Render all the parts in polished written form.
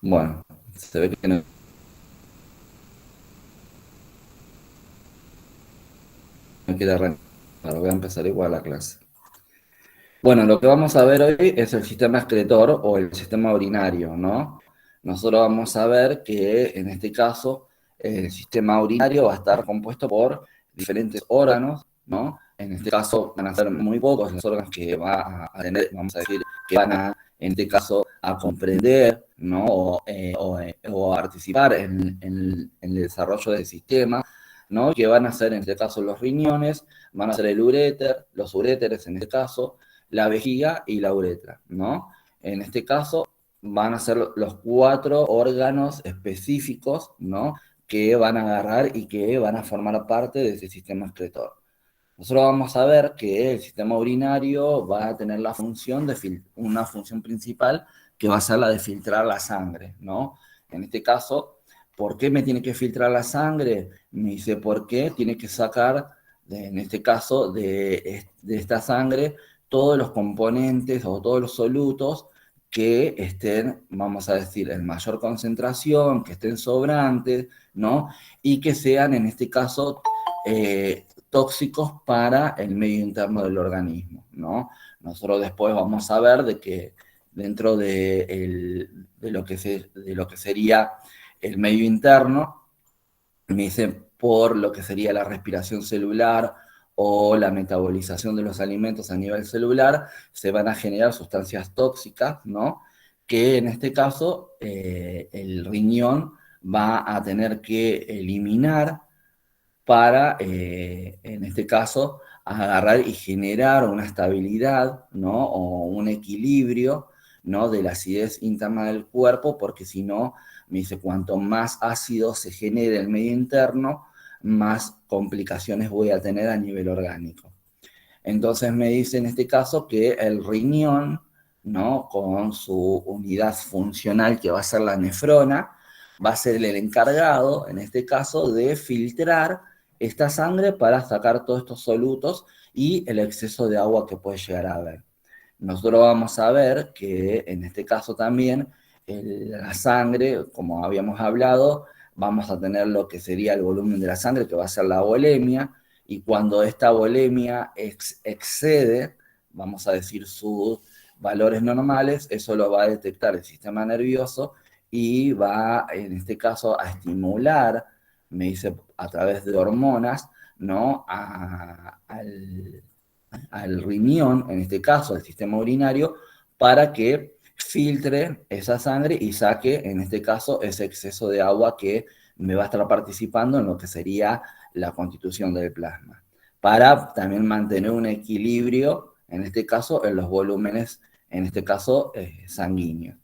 Bueno, se ve que no quiere arrancar. Voy a empezar igual la clase. Bueno, lo que vamos a ver hoy es el sistema excretor o el sistema urinario, ¿no? Nosotros vamos a ver que en este caso el sistema urinario va a estar compuesto por diferentes órganos, ¿no? En este caso van a ser muy pocos los órganos que va a tener, vamos a decir, que van a, en este caso, a comprender, ¿no? O a participar en el desarrollo del sistema, ¿no? Que van a ser, en este caso, los riñones, van a ser el uréter, los uréteres en este caso, la vejiga y la uretra, ¿no? En este caso van a ser los 4 órganos específicos, ¿no? Que van a agarrar y que van a formar parte de ese sistema excretor. Nosotros vamos a ver que el sistema urinario va a tener la función una función principal que va a ser la de filtrar la sangre, ¿no? En este caso, ¿por qué me tiene que filtrar la sangre? Me dice, ¿por qué tiene que sacar, en este caso, de esta sangre todos los componentes o todos los solutos que estén, vamos a decir, en mayor concentración, que estén sobrantes, ¿no? Y que sean, en este caso, tóxicos para el medio interno del organismo, ¿no? Nosotros después vamos a ver de que dentro de lo que sería el medio interno, me dicen por lo que sería la respiración celular o la metabolización de los alimentos a nivel celular, se van a generar sustancias tóxicas, ¿no? Que en este caso el riñón va a tener que eliminar para, en este caso, agarrar y generar una estabilidad, ¿no? O un equilibrio, ¿no? De la acidez interna del cuerpo, porque si no, me dice, cuanto más ácido se genere en el medio interno, más complicaciones voy a tener a nivel orgánico. Entonces me dice en este caso que el riñón, ¿no? Con su unidad funcional que va a ser la nefrona, va a ser el encargado, en este caso, de filtrar esta sangre para sacar todos estos solutos y el exceso de agua que puede llegar a haber. Nosotros vamos a ver que en este caso también la sangre, como habíamos hablado, vamos a tener lo que sería el volumen de la sangre, que va a ser la volemia, y cuando esta volemia excede, vamos a decir, sus valores normales, eso lo va a detectar el sistema nervioso y va, en este caso, a estimular, me dice, a través de hormonas, ¿no? Al riñón, en este caso al sistema urinario, para que filtre esa sangre y saque, en este caso, ese exceso de agua que me va a estar participando en lo que sería la constitución del plasma, para también mantener un equilibrio, en este caso, en los volúmenes, en este caso, sanguíneos.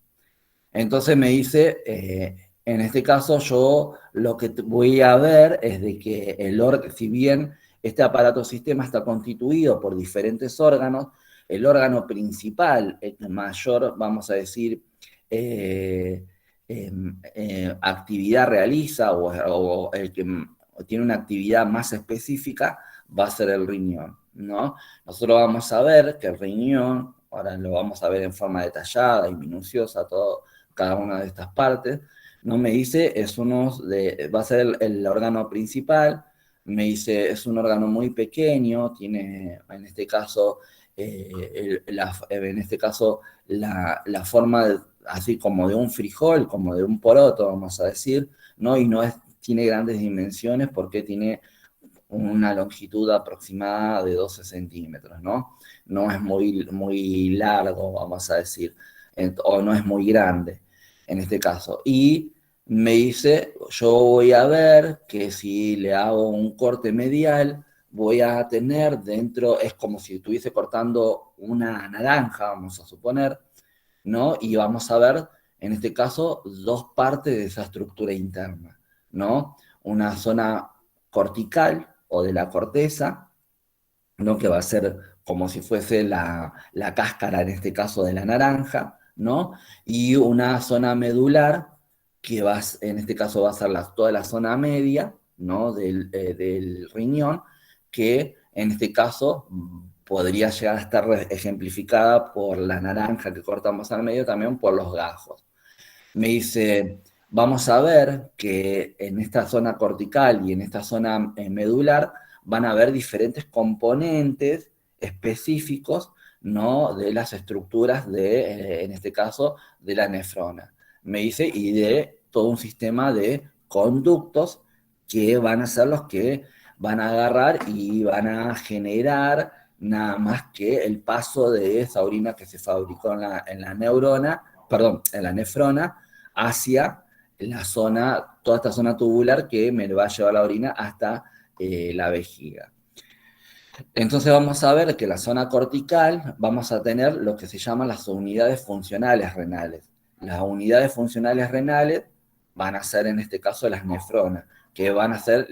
Entonces me dice, en este caso yo lo que voy a ver es de que si bien este aparato sistema está constituido por diferentes órganos, el órgano principal, el mayor, vamos a decir, eh, actividad realiza o el que tiene una actividad más específica va a ser el riñón, ¿no? Nosotros vamos a ver que el riñón, ahora lo vamos a ver en forma detallada y minuciosa, todo cada una de estas partes. No me dice, va a ser el órgano principal, me dice, es un órgano muy pequeño, tiene en este caso, en este caso la forma así como de un frijol, como de un poroto, vamos a decir, ¿no? Y no tiene grandes dimensiones porque tiene una longitud aproximada de 12 centímetros, ¿no? No es muy largo, vamos a decir, o no es muy grande en este caso. Y me dice, yo voy a ver que si le hago un corte medial, voy a tener dentro, es como si estuviese cortando una naranja, vamos a suponer, ¿no? Y vamos a ver, en este caso, 2 partes de esa estructura interna, ¿no? Una zona cortical o de la corteza, ¿no? Que va a ser como si fuese la cáscara, en este caso, de la naranja, ¿no? Y una zona medular, en este caso va a ser toda la zona media, ¿no? Del riñón, que en este caso podría llegar a estar ejemplificada por la naranja que cortamos al medio, también por los gajos. Me dice, vamos a ver que en esta zona cortical y en esta zona medular van a haber diferentes componentes específicos, ¿no? De las estructuras en este caso, de la nefrona. Me dice, y de todo un sistema de conductos que van a ser los que van a agarrar y van a generar nada más que el paso de esa orina que se fabricó en la neurona, perdón, en la nefrona, hacia la zona, toda esta zona tubular que me va a llevar la orina hasta la vejiga. Entonces vamos a ver que la zona cortical vamos a tener lo que se llaman las unidades funcionales renales. Las unidades funcionales renales van a ser en este caso las nefronas, que van a ser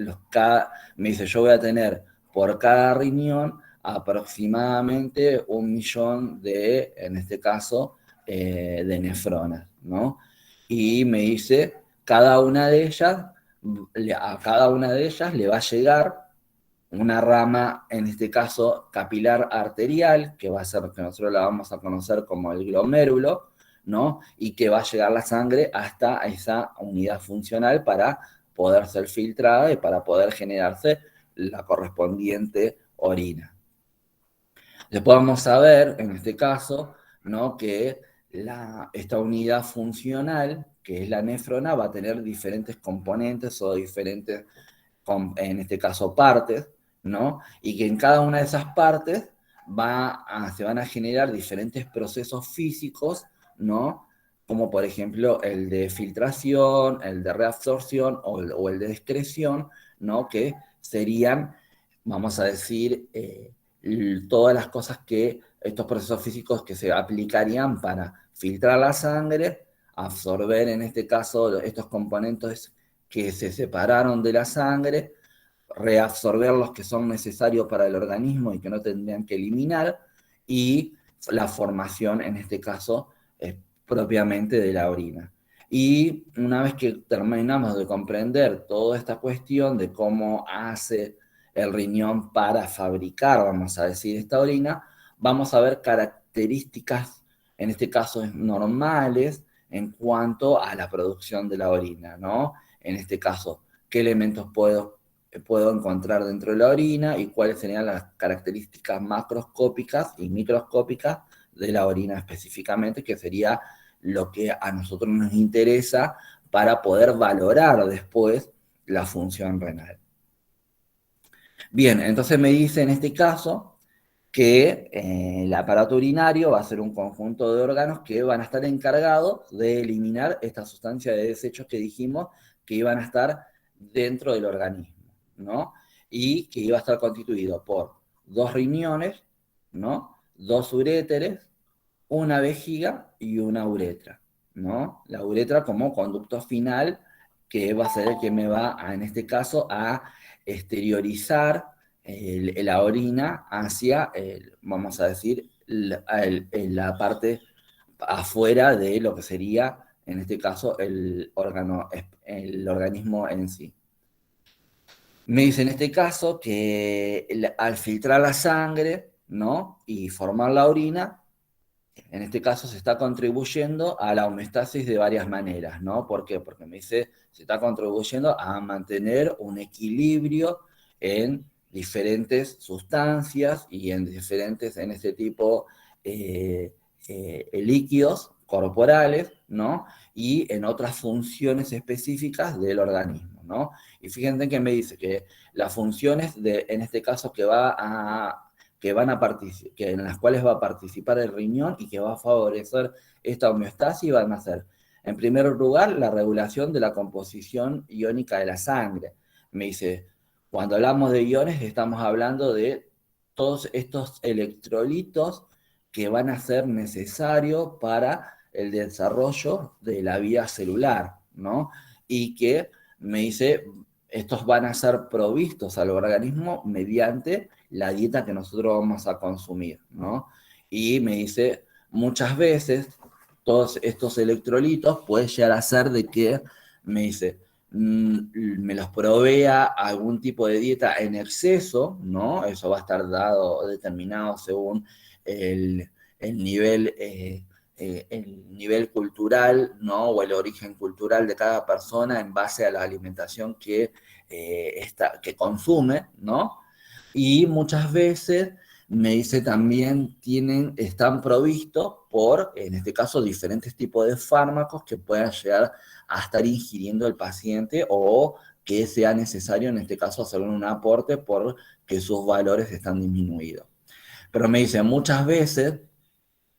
me dice, yo voy a tener por cada riñón aproximadamente 1 millón de, en este caso, de nefronas, ¿no? Y me dice, cada una de ellas, a cada una de ellas le va a llegar una rama, en este caso capilar arterial, que va a ser, que nosotros la vamos a conocer como el glomérulo, ¿no? Y que va a llegar la sangre hasta esa unidad funcional para poder ser filtrada y para poder generarse la correspondiente orina. Después vamos a ver, en este caso, ¿no? Que esta unidad funcional, que es la nefrona, va a tener diferentes componentes o diferentes, en este caso, partes, ¿no? Y que en cada una de esas partes se van a generar diferentes procesos físicos, ¿no? Como por ejemplo el de filtración, el de reabsorción o el de excreción, ¿no? Que serían, vamos a decir, todas las cosas que, estos procesos físicos que se aplicarían para filtrar la sangre, absorber en este caso estos componentes que se separaron de la sangre, reabsorber los que son necesarios para el organismo y que no tendrían que eliminar, y la formación, en este caso, propiamente de la orina. Y una vez que terminamos de comprender toda esta cuestión de cómo hace el riñón para fabricar, vamos a decir, esta orina, vamos a ver características, en este caso normales, en cuanto a la producción de la orina, ¿no? En este caso, qué elementos puedo encontrar dentro de la orina y cuáles serían las características macroscópicas y microscópicas de la orina específicamente, que sería lo que a nosotros nos interesa para poder valorar después la función renal. Bien, entonces me dice en este caso que el aparato urinario va a ser un conjunto de órganos que van a estar encargados de eliminar esta sustancia de desechos que dijimos que iban a estar dentro del organismo, ¿no? Y que iba a estar constituido por 2 riñones, ¿no? 2 uréteres, una vejiga y una uretra, ¿no? La uretra como conducto final que va a ser el que me va, en este caso, a exteriorizar la orina hacia, vamos a decir, la parte afuera de lo que sería, en este caso, el organismo en sí. Me dice en este caso que al filtrar la sangre, ¿no? Y formar la orina, en este caso se está contribuyendo a la homeostasis de varias maneras, ¿no? ¿Por qué? Porque me dice, se está contribuyendo a mantener un equilibrio en diferentes sustancias y en diferentes, en este tipo, líquidos corporales, ¿no? Y en otras funciones específicas del organismo, ¿no? Y fíjense que me dice que las funciones en este caso en las cuales va a participar el riñón y que va a favorecer esta homeostasis van a ser, en primer lugar, la regulación de la composición iónica de la sangre. Me dice, cuando hablamos de iones estamos hablando de todos estos electrolitos que van a ser necesarios para el desarrollo de la vida celular, ¿no? Y que me dice, estos van a ser provistos al organismo mediante la dieta que nosotros vamos a consumir, ¿no? Y me dice, muchas veces todos estos electrolitos pueden llegar a ser de que, me dice, me los provea algún tipo de dieta en exceso, ¿no? Eso va a estar determinado según el nivel el nivel cultural, ¿no? O el origen cultural de cada persona en base a la alimentación que consume, ¿no? Y muchas veces me dice también están provistos por, en este caso, diferentes tipos de fármacos que puedan llegar a estar ingiriendo el paciente o que sea necesario, en este caso, hacer un aporte porque sus valores están disminuidos. Pero me dice, muchas veces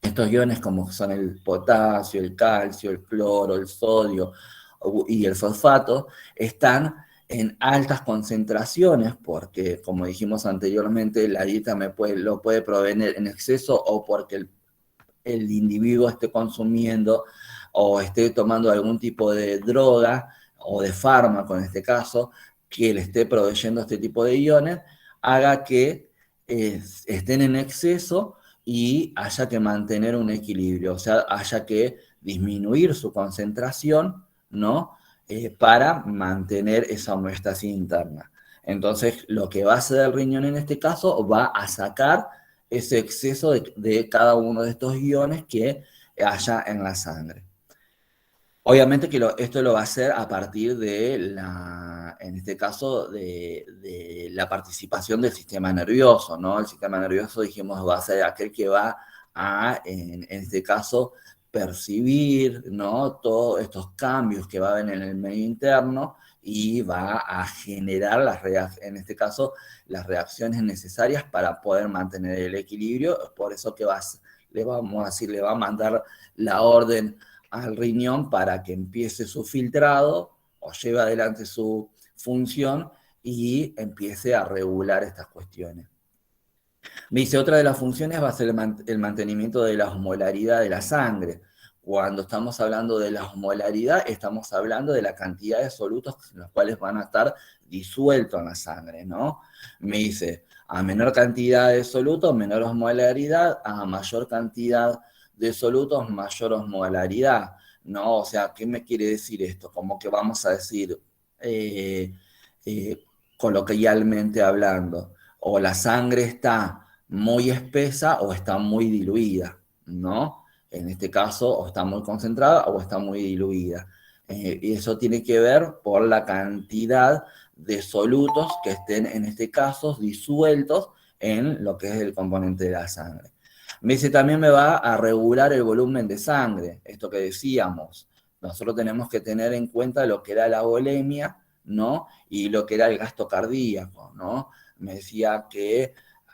estos iones como son el potasio, el calcio, el cloro, el sodio y el fosfato están en altas concentraciones porque, como dijimos anteriormente, la dieta lo puede provenir en exceso o porque el individuo esté consumiendo o esté tomando algún tipo de droga o de fármaco en este caso, que le esté proveyendo este tipo de iones, haga que estén en exceso y haya que mantener un equilibrio, o sea, haya que disminuir su concentración, ¿no? Para mantener esa homeostasis interna. Entonces, lo que va a hacer el riñón en este caso va a sacar ese exceso de cada uno de estos iones que haya en la sangre. Obviamente que esto lo va a hacer a partir en este caso, de la participación del sistema nervioso, ¿no? El sistema nervioso, dijimos, va a ser aquel que va a, en este caso, percibir, ¿no? Todos estos cambios que va a haber en el medio interno y va a generar en este caso, las reacciones necesarias para poder mantener el equilibrio. Es por eso que le vamos a decir, le va a mandar la orden al riñón para que empiece su filtrado o lleve adelante su función y empiece a regular estas cuestiones. Me dice, otra de las funciones va a ser el mantenimiento de la osmolaridad de la sangre. Cuando estamos hablando de la osmolaridad, estamos hablando de la cantidad de solutos en los cuales van a estar disueltos en la sangre, ¿no? Me dice, a menor cantidad de solutos, menor osmolaridad, a mayor cantidad de solutos, mayor osmolaridad, ¿no? O sea, ¿qué me quiere decir esto? Como que vamos a decir, eh, coloquialmente hablando, o la sangre está muy espesa o está muy diluida, ¿no? En este caso, o está muy concentrada o está muy diluida. Y eso tiene que ver por la cantidad de solutos que estén, en este caso, disueltos en lo que es el componente de la sangre. Me dice, también me va a regular el volumen de sangre, esto que decíamos. Nosotros tenemos que tener en cuenta lo que era la volemia, ¿no? Y lo que era el gasto cardíaco, ¿no? Me decía que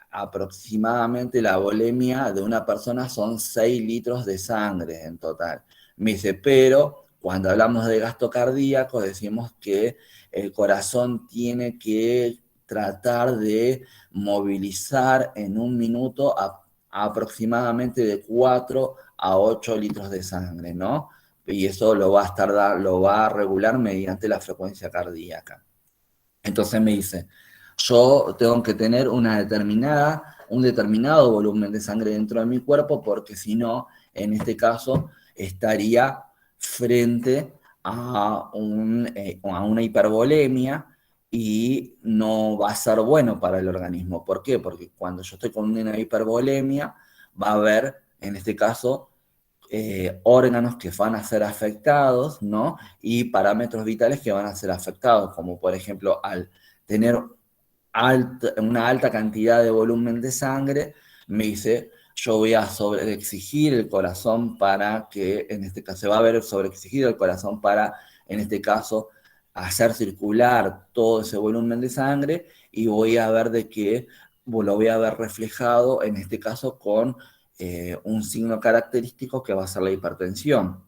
aproximadamente la volemia de una persona son 6 litros de sangre en total. Me dice, pero cuando hablamos de gasto cardíaco decimos que el corazón tiene que tratar de movilizar en un minuto aproximadamente de 4 a 8 litros de sangre, ¿no? Y eso lo va a regular mediante la frecuencia cardíaca. Entonces me dice, yo tengo que tener un determinado volumen de sangre dentro de mi cuerpo, porque si no, en este caso, estaría frente a una hipervolemia y no va a ser bueno para el organismo. ¿Por qué? Porque cuando yo estoy con una hipervolemia, va a haber, en este caso, órganos que van a ser afectados, ¿no? Y parámetros vitales que van a ser afectados, como por ejemplo al tener una alta cantidad de volumen de sangre, me dice, yo voy a sobreexigir el corazón para que, en este caso, se va a ver sobreexigido el corazón para, en este caso, hacer circular todo ese volumen de sangre y voy a ver de que lo voy a ver reflejado, en este caso, con un signo característico que va a ser la hipertensión.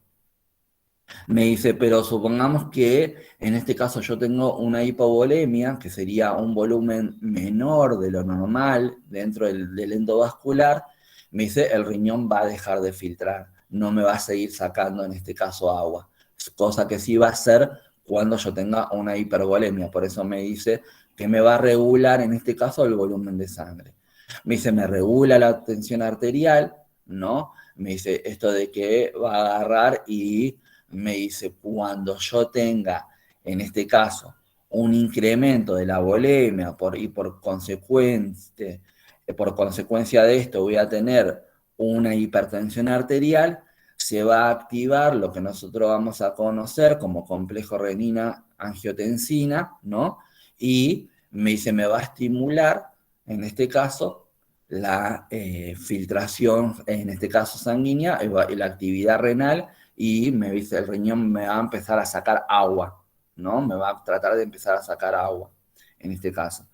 Me dice, pero supongamos que en este caso yo tengo una hipovolemia, que sería un volumen menor de lo normal dentro del endovascular. Me dice, el riñón va a dejar de filtrar, no me va a seguir sacando en este caso agua, cosa que sí va a hacer cuando yo tenga una hipervolemia. Por eso me dice que me va a regular en este caso el volumen de sangre. Me dice, me regula la tensión arterial, ¿no? Me dice esto de que va a agarrar y me dice, cuando yo tenga, en este caso, un incremento de la volemia y por consecuencia de esto voy a tener una hipertensión arterial, se va a activar lo que nosotros vamos a conocer como complejo renina-angiotensina, ¿no? Y me dice, me va a estimular, en este caso, la filtración, en este caso sanguínea, y la actividad renal, y me dice, el riñón me va a empezar a sacar agua, ¿no? Me va a tratar de empezar a sacar agua, en este caso.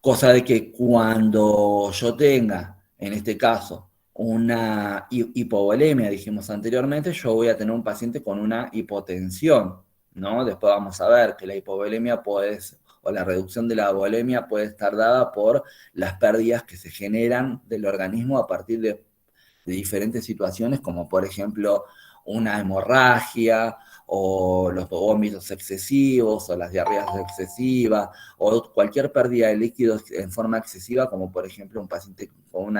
Cosa de que cuando yo tenga, en este caso, una hipovolemia, dijimos anteriormente, yo voy a tener un paciente con una hipotensión, ¿no? Después vamos a ver que la hipovolemia puede, o la reducción de la volemia puede estar dada por las pérdidas que se generan del organismo a partir de diferentes situaciones, como por ejemplo una hemorragia, o los vómitos excesivos, o las diarreas excesivas, o cualquier pérdida de líquidos en forma excesiva, como por ejemplo un paciente con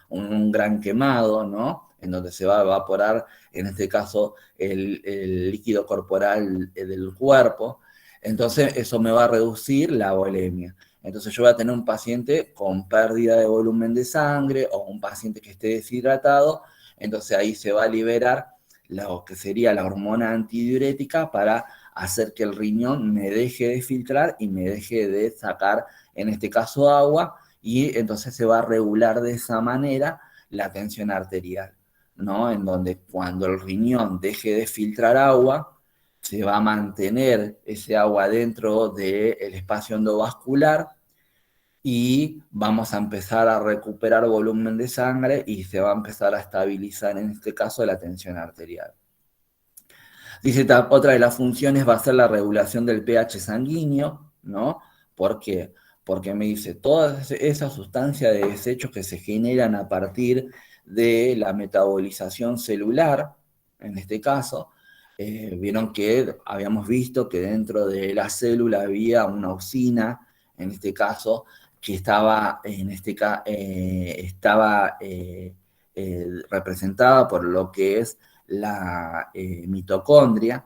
un gran quemado, ¿no? En donde se va a evaporar, en este caso, el líquido corporal del cuerpo. Entonces, eso me va a reducir la volemia. Entonces yo voy a tener un paciente con pérdida de volumen de sangre o un paciente que esté deshidratado, entonces ahí se va a liberar lo que sería la hormona antidiurética para hacer que el riñón me deje de filtrar y me deje de sacar, en este caso, agua, y entonces se va a regular de esa manera la tensión arterial, ¿no? En donde cuando el riñón deje de filtrar agua, se va a mantener ese agua dentro del espacio endovascular y vamos a empezar a recuperar volumen de sangre y se va a empezar a estabilizar, en este caso, la tensión arterial. Dice, otra de las funciones va a ser la regulación del pH sanguíneo, ¿no? ¿Por qué? Porque me dice, todas esas sustancias de desechos que se generan a partir de la metabolización celular, en este caso, vieron que habíamos visto que dentro de la célula había una usina, en este caso, que estaba, representada por lo que es la mitocondria.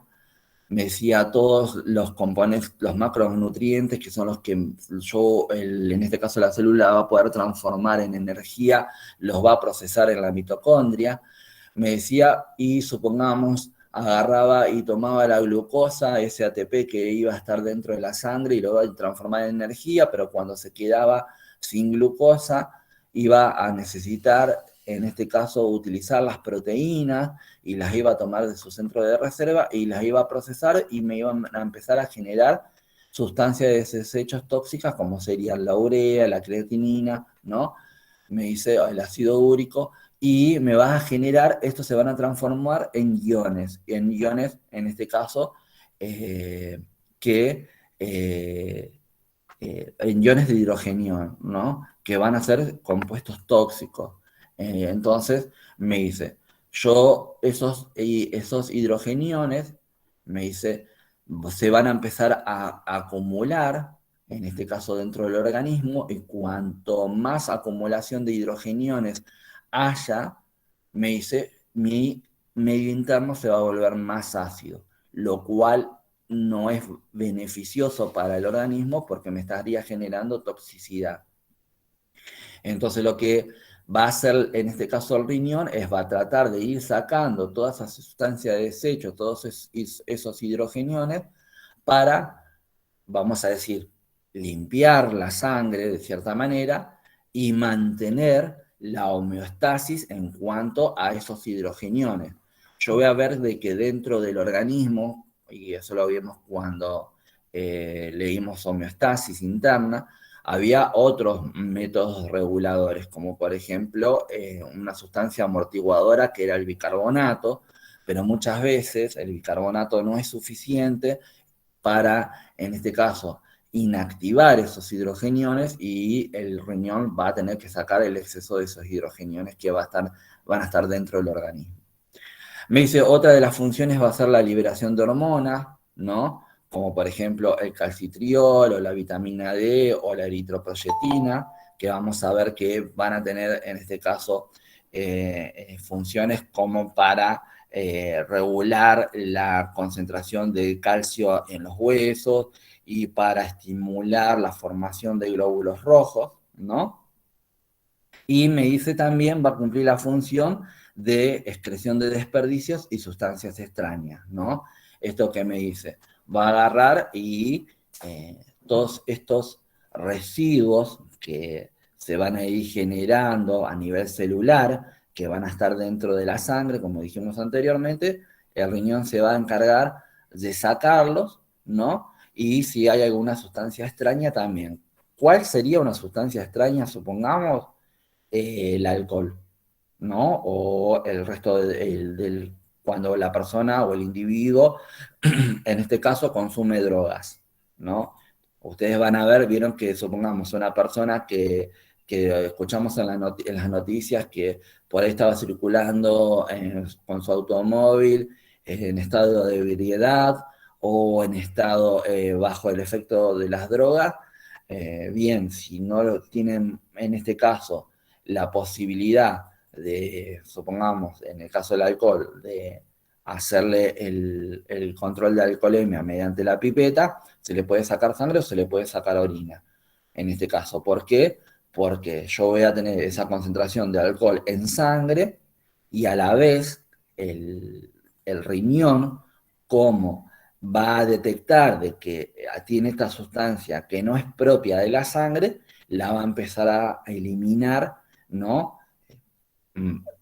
Me decía todos los componentes, los macronutrientes, que son los que en este caso la célula va a poder transformar en energía, los va a procesar en la mitocondria. Me decía, y supongamos, agarraba y tomaba la glucosa, ese ATP que iba a estar dentro de la sangre y lo va a transformar en energía, pero cuando se quedaba sin glucosa, iba a necesitar, en este caso, utilizar las proteínas y las iba a tomar de su centro de reserva y las iba a procesar y me iban a empezar a generar sustancias de desechos tóxicas como serían la urea, la creatinina, ¿no? Me dice el ácido úrico y me va a generar, estos se van a transformar en iones, en este caso, que en iones de hidrogenio, ¿no? Que van a ser compuestos tóxicos. Entonces, me dice, esos hidrogeniones, me dice, se van a empezar a acumular, en este caso dentro del organismo, y cuanto más acumulación de hidrogeniones haya, me dice, mi medio interno se va a volver más ácido, lo cual no es beneficioso para el organismo porque me estaría generando toxicidad. Entonces lo que va a hacer en este caso el riñón va a tratar de ir sacando toda esa sustancia de desecho, todos esos hidrogeniones para, vamos a decir, limpiar la sangre de cierta manera y mantener la homeostasis en cuanto a esos hidrogeniones. Yo voy a ver de que dentro del organismo, y eso lo vimos cuando leímos homeostasis interna, había otros métodos reguladores, como por ejemplo una sustancia amortiguadora que era el bicarbonato, pero muchas veces el bicarbonato no es suficiente para, en este caso, inactivar esos hidrogeniones y el riñón va a tener que sacar el exceso de esos hidrogeniones que van a estar dentro del organismo. Me dice, otra de las funciones va a ser la liberación de hormonas, ¿no? Como por ejemplo el calcitriol o la vitamina D o la eritropoyetina, que vamos a ver que van a tener en este caso funciones como para regular la concentración de calcio en los huesos y para estimular la formación de glóbulos rojos, ¿no? Y me dice también, va a cumplir la función de excreción de desperdicios y sustancias extrañas, ¿no? Esto que me dice, va a agarrar y todos estos residuos que se van a ir generando a nivel celular, que van a estar dentro de la sangre, como dijimos anteriormente, el riñón se va a encargar de sacarlos, ¿no? Y si hay alguna sustancia extraña también. ¿Cuál sería una sustancia extraña, supongamos? El alcohol, ¿no? O el resto cuando la persona o el individuo, en este caso, consume drogas, ¿no? Ustedes van a ver, vieron que supongamos una persona que escuchamos en las noticias que por ahí estaba circulando con su automóvil en estado de ebriedad o en estado bajo el efecto de las drogas. Bien, si no lo tienen en este caso la posibilidad de, supongamos, en el caso del alcohol, de hacerle el control de alcoholemia mediante la pipeta, se le puede sacar sangre o se le puede sacar orina. En este caso, ¿por qué? Porque yo voy a tener esa concentración de alcohol en sangre y a la vez el riñón, como va a detectar de que tiene esta sustancia que no es propia de la sangre, la va a empezar a eliminar, ¿no?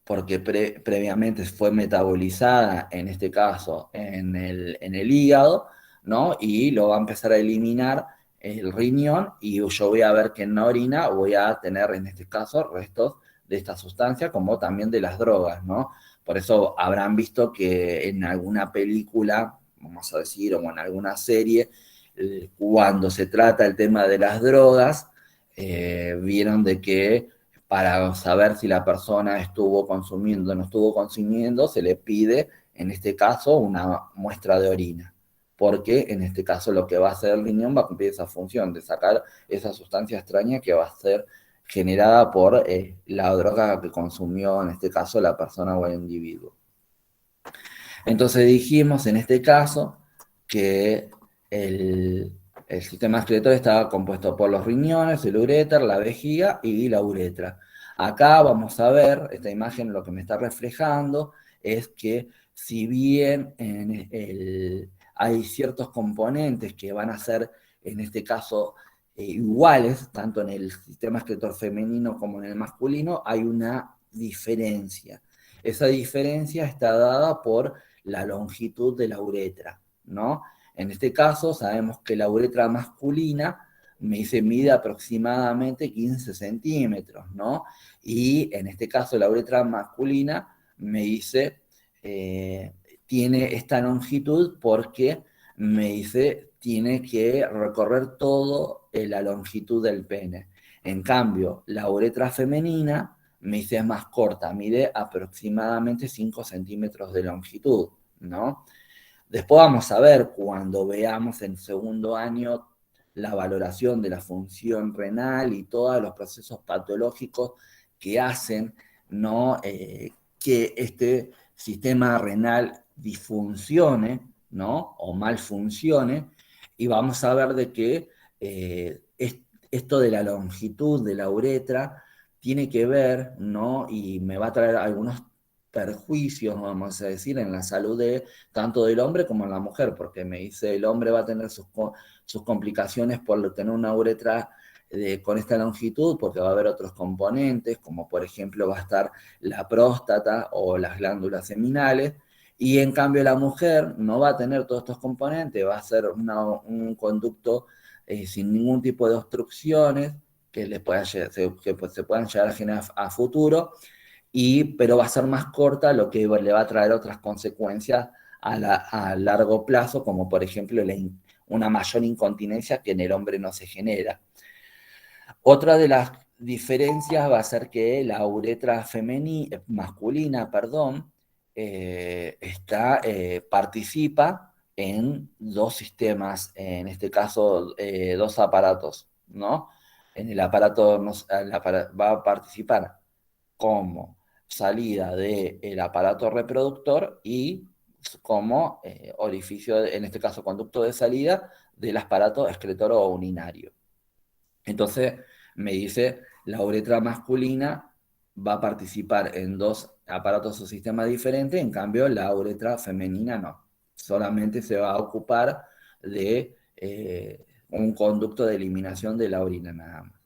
Porque previamente fue metabolizada, en este caso, en el hígado, ¿no? Y lo va a empezar a eliminar el riñón y yo voy a ver que en la orina voy a tener, en este caso, restos de esta sustancia, como también de las drogas, ¿no? Por eso habrán visto que en alguna película, vamos a decir, o en alguna serie, cuando se trata el tema de las drogas, vieron de que para saber si la persona estuvo consumiendo o no estuvo consumiendo, se le pide, en este caso, una muestra de orina. Porque en este caso lo que va a hacer el riñón va a cumplir esa función de sacar esa sustancia extraña que va a ser generada por la droga que consumió, en este caso, la persona o el individuo. Entonces dijimos en este caso que el sistema excretor estaba compuesto por los riñones, el uréter, la vejiga y la uretra. Acá vamos a ver, esta imagen lo que me está reflejando es que si bien hay ciertos componentes que van a ser, en este caso, iguales, tanto en el sistema excretor femenino como en el masculino, hay una diferencia. Esa diferencia está dada por la longitud de la uretra, ¿no? En este caso sabemos que la uretra masculina mide aproximadamente 15 centímetros, ¿no? Y en este caso la uretra masculina me dice, tiene esta longitud porque me dice, tiene que recorrer todo la longitud del pene. En cambio, la uretra femenina me dice es más corta, mide aproximadamente 5 centímetros de longitud, ¿no? Después vamos a ver, cuando veamos en segundo año la valoración de la función renal y todos los procesos patológicos que hacen, ¿no? Que este sistema renal disfuncione, ¿no? O mal funcione, y vamos a ver de que esto de la longitud de la uretra tiene que ver, ¿no? Y me va a traer algunos perjuicios, vamos a decir, en la salud tanto del hombre como de la mujer, porque me dice el hombre va a tener sus complicaciones por tener una uretra con esta longitud, porque va a haber otros componentes, como por ejemplo va a estar la próstata o las glándulas seminales, y en cambio la mujer no va a tener todos estos componentes, va a ser un conducto sin ningún tipo de obstrucciones que, pues, se puedan llegar a generar a futuro, pero va a ser más corta, lo que le va a traer otras consecuencias a largo plazo, como por ejemplo una mayor incontinencia que en el hombre no se genera. Otra de las diferencias va a ser que la uretra masculina, perdón, participa en dos sistemas, en este caso dos aparatos, ¿no? En el aparato va a participar como salida del aparato reproductor y como orificio, en este caso conducto de salida del aparato excretor o urinario. Entonces me dice la uretra masculina va a participar en dos aparatos o sistemas diferentes, en cambio la uretra femenina no. Solamente se va a ocupar de un conducto de eliminación de la orina nada más.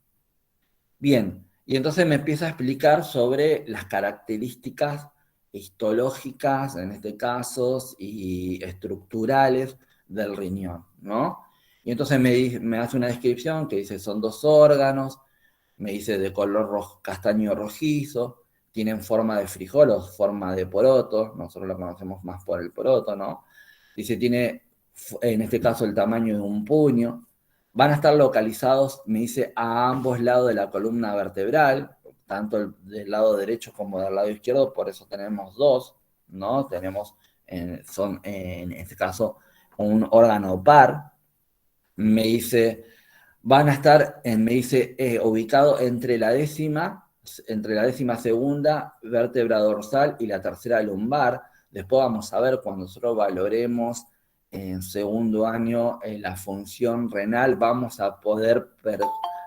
Bien, y entonces me empieza a explicar sobre las características histológicas, en este caso, y estructurales del riñón, ¿no? Y entonces me hace una descripción que dice son dos órganos, me dice de color castaño rojizo, tienen forma de frijol o forma de poroto, nosotros lo conocemos más por el poroto, ¿no? Dice, tiene en este caso el tamaño de un puño, van a estar localizados, me dice, a ambos lados de la columna vertebral, tanto del lado derecho como del lado izquierdo, por eso tenemos dos, ¿no? Tenemos, son en este caso, un órgano par, me dice, van a estar, me dice, ubicado entre la décima segunda vértebra dorsal y la tercera lumbar. Después vamos a ver cuando nosotros valoremos en segundo año la función renal, vamos a poder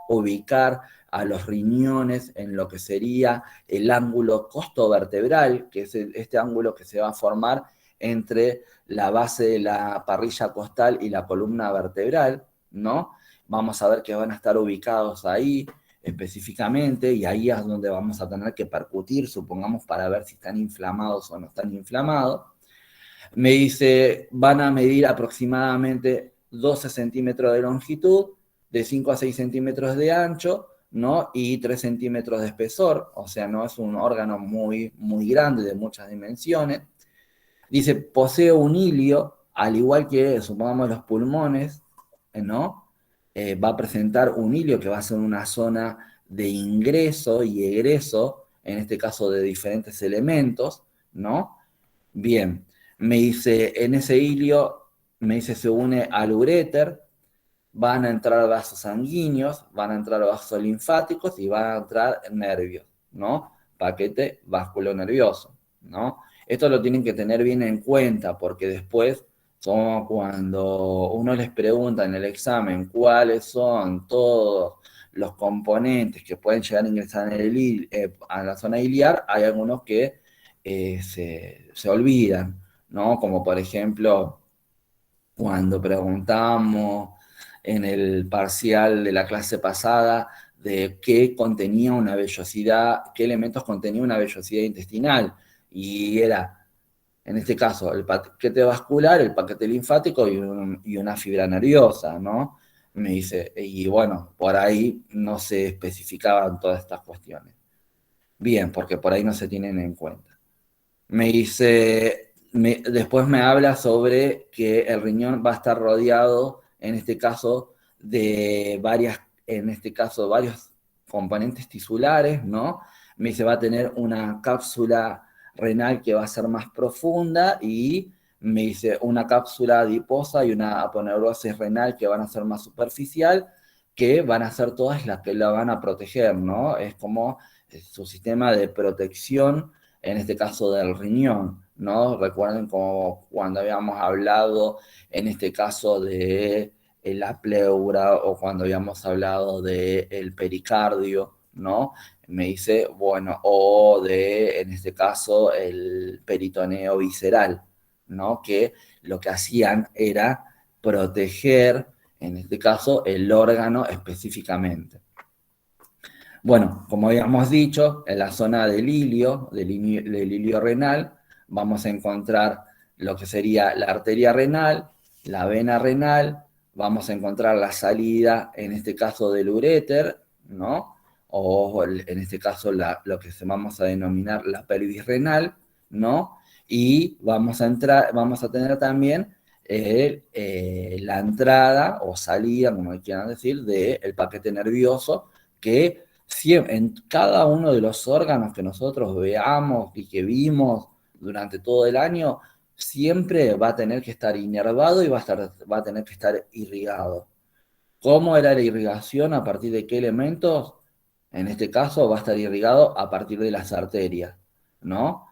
ubicar a los riñones en lo que sería el ángulo costovertebral, que es este ángulo que se va a formar entre la base de la parrilla costal y la columna vertebral, ¿no? Vamos a ver que van a estar ubicados ahí específicamente, y ahí es donde vamos a tener que percutir, supongamos, para ver si están inflamados o no están inflamados. Me dice, van a medir aproximadamente 12 centímetros de longitud, de 5 a 6 centímetros de ancho, ¿no? Y 3 centímetros de espesor, o sea, no es un órgano muy, muy grande, de muchas dimensiones. Dice, posee un hilio, al igual que, supongamos, los pulmones, ¿no? Va a presentar un hilio que va a ser una zona de ingreso y egreso, en este caso de diferentes elementos, ¿no? Bien, me dice, en ese hilio, me dice, se une al uréter, van a entrar vasos sanguíneos, van a entrar vasos linfáticos y van a entrar nervios, ¿no? Paquete vasculonervioso, ¿no? Esto lo tienen que tener bien en cuenta porque después, como cuando uno les pregunta en el examen cuáles son todos los componentes que pueden llegar a ingresar en a la zona iliar, hay algunos que se olvidan, ¿no? Como por ejemplo, cuando preguntamos en el parcial de la clase pasada de qué contenía una vellosidad, qué elementos contenía una vellosidad intestinal, y era, en este caso, el paquete vascular, el paquete linfático y una fibra nerviosa, ¿no? Me dice, y bueno, por ahí no se especificaban todas estas cuestiones. Bien, porque por ahí no se tienen en cuenta. Me dice, después me habla sobre que el riñón va a estar rodeado, en este caso, de varios componentes tisulares, ¿no? Me dice, va a tener una cápsula renal que va a ser más profunda, y me dice una cápsula adiposa y una aponeurosis renal que van a ser más superficial, que van a ser todas las que la van a proteger, ¿no? Es como su sistema de protección, en este caso del riñón, ¿no? Recuerden como cuando habíamos hablado, en este caso, de la pleura, o cuando habíamos hablado del pericardio, ¿no? Me dice, bueno, o de, en este caso, el peritoneo visceral, ¿no? Que lo que hacían era proteger, en este caso, el órgano específicamente. Bueno, como habíamos dicho, en la zona del ilio renal, vamos a encontrar lo que sería la arteria renal, la vena renal, vamos a encontrar la salida, en este caso, del uréter, ¿no? O en este caso lo que vamos a denominar la pelvis renal, ¿no? Y vamos a tener también la entrada o salida, como quieran decir, del paquete nervioso, que en cada uno de los órganos que nosotros veamos y que vimos durante todo el año, siempre va a tener que estar inervado y va a tener que estar irrigado. ¿Cómo era la irrigación? ¿A partir de qué elementos? En este caso va a estar irrigado a partir de las arterias, ¿no?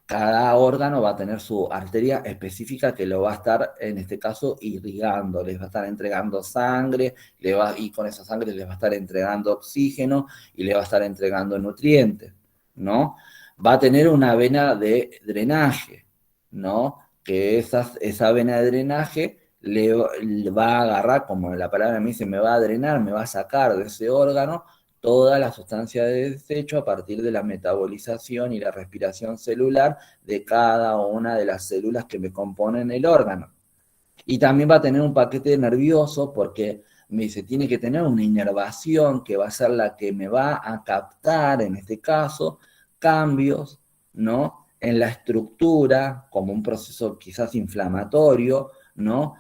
Cada órgano va a tener su arteria específica que lo va a estar, en este caso, irrigando, les va a estar entregando sangre, y con esa sangre les va a estar entregando oxígeno y le va a estar entregando nutrientes, ¿no? Va a tener una vena de drenaje, ¿no? Que esa vena de drenaje le va a agarrar, como la palabra me dice, me va a drenar, me va a sacar de ese órgano toda la sustancia de desecho a partir de la metabolización y la respiración celular de cada una de las células que me componen el órgano. Y también va a tener un paquete nervioso porque me dice, tiene que tener una inervación que va a ser la que me va a captar, en este caso, cambios, ¿no? En la estructura, como un proceso quizás inflamatorio, ¿no?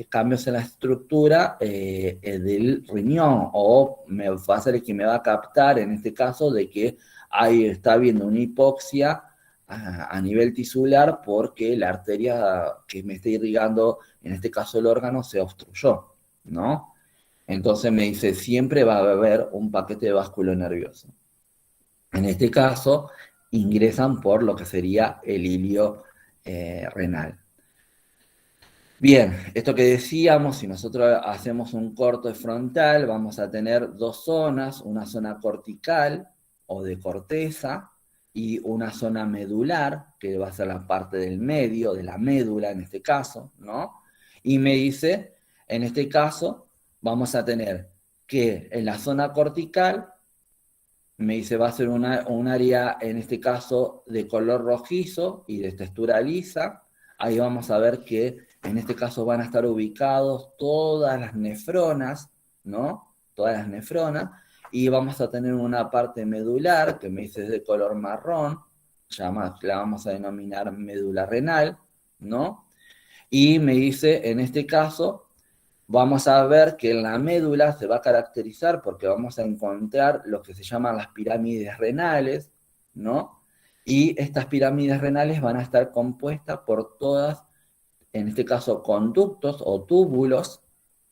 Cambios en la estructura del riñón, o me va a ser el que me va a captar, en este caso, de que ahí está habiendo una hipoxia a nivel tisular porque la arteria que me está irrigando, en este caso el órgano, se obstruyó, ¿no? Entonces me dice, siempre va a haber un paquete de básculo nervioso. En este caso, ingresan por lo que sería el hilio renal. Bien, esto que decíamos, si nosotros hacemos un corte frontal, vamos a tener dos zonas, una zona cortical o de corteza y una zona medular, que va a ser la parte del medio, de la médula en este caso, ¿no? Y me dice, en este caso, vamos a tener que en la zona cortical, me dice, va a ser un área, en este caso, de color rojizo y de textura lisa. Ahí vamos a ver que en este caso van a estar ubicados todas las nefronas, ¿no? Todas las nefronas. Y vamos a tener una parte medular, que me dice es de color marrón, la vamos a denominar médula renal, ¿no? Y me dice, en este caso, vamos a ver que en la médula se va a caracterizar porque vamos a encontrar lo que se llaman las pirámides renales, ¿no? Y estas pirámides renales van a estar compuestas por todas, en este caso, conductos o túbulos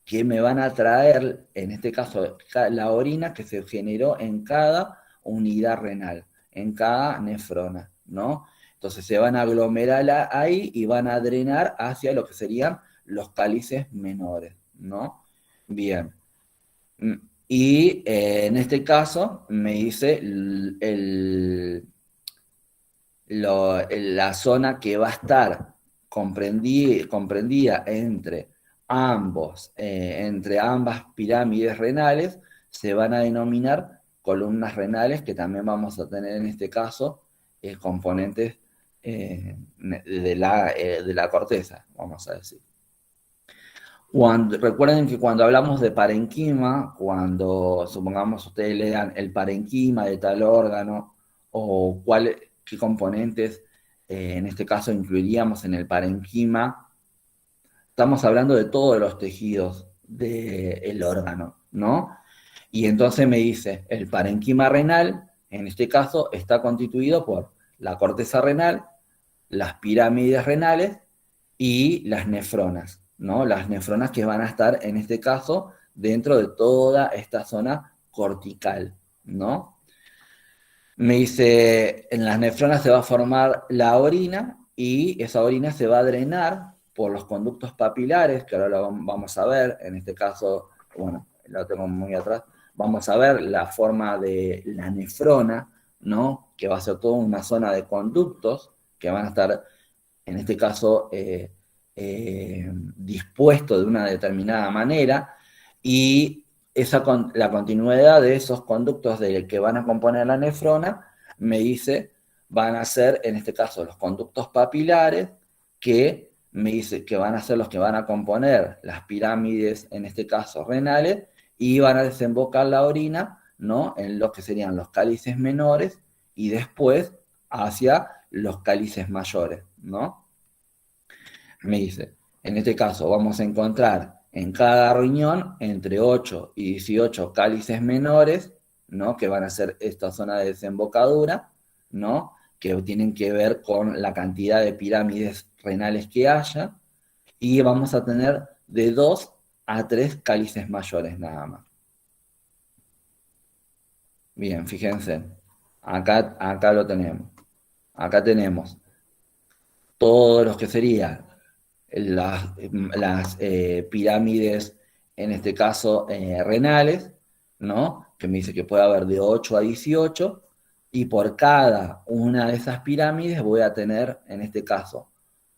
que me van a traer, en este caso, la orina que se generó en cada unidad renal, en cada nefrona, ¿no? Entonces se van a aglomerar ahí y van a drenar hacia lo que serían los cálices menores, ¿no? Bien. Mm, Y en este caso me dice la zona que va a estar comprendida entre ambas pirámides renales, se van a denominar columnas renales, que también vamos a tener en este caso componentes de la corteza, vamos a decir. Recuerden que cuando hablamos de parenquima, cuando supongamos ustedes lean el parenquima de tal órgano o qué componentes en este caso incluiríamos en el parenquima, estamos hablando de todos los tejidos del órgano, ¿no? Y entonces me dice, el parenquima renal, en este caso, está constituido por la corteza renal, las pirámides renales y las nefronas, ¿no? Las nefronas que van a estar, en este caso, dentro de toda esta zona cortical, ¿no? Me dice, en las nefronas se va a formar la orina y esa orina se va a drenar por los conductos papilares, que ahora lo vamos a ver, en este caso, bueno, lo tengo muy atrás, vamos a ver la forma de la nefrona, ¿no? Que va a ser toda una zona de conductos que van a estar, en este caso, dispuestos de una determinada manera, y la continuidad de esos conductos que van a componer la nefrona, me dice, van a ser, en este caso, los conductos papilares, que me dice que van a ser los que van a componer las pirámides, en este caso, renales, y van a desembocar la orina, ¿no? En lo que serían los cálices menores, y después hacia los cálices mayores, ¿no? Me dice, en este caso vamos a encontrar en cada riñón entre 8 y 18 cálices menores, ¿no? Que van a ser esta zona de desembocadura, ¿no? Que tienen que ver con la cantidad de pirámides renales que haya, y vamos a tener de 2 a 3 cálices mayores nada más. Bien, fíjense, acá lo tenemos. Acá tenemos todos los que serían las pirámides, en este caso renales, ¿no? Que me dice que puede haber de 8 a 18, y por cada una de esas pirámides voy a tener, en este caso,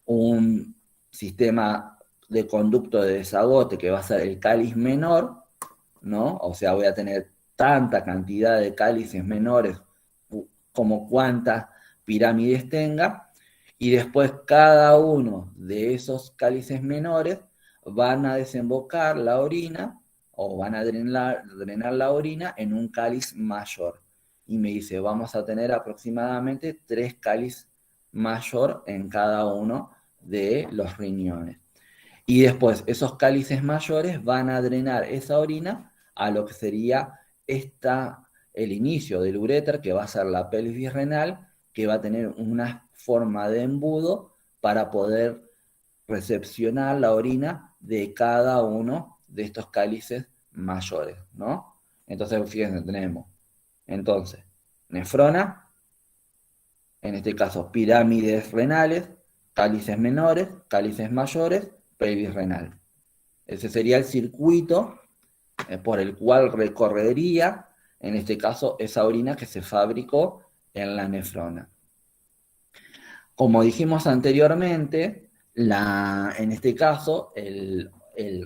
un sistema de conducto de desagote que va a ser el cáliz menor, ¿no? O sea, voy a tener tanta cantidad de cálices menores como cuantas pirámides tenga, y después cada uno de esos cálices menores van a desembocar la orina o van a drenar la orina en un cáliz mayor. Y me dice, vamos a tener aproximadamente 3 cáliz mayor en cada uno de los riñones. Y después esos cálices mayores van a drenar esa orina a lo que sería el inicio del uréter, que va a ser la pelvis renal, que va a tener una forma de embudo para poder recepcionar la orina de cada uno de estos cálices mayores, ¿no? Entonces, fíjense, tenemos entonces nefrona, en este caso pirámides renales, cálices menores, cálices mayores, pelvis renal. Ese sería el circuito por el cual recorrería, en este caso, esa orina que se fabricó en la nefrona. Como dijimos anteriormente, en este caso, el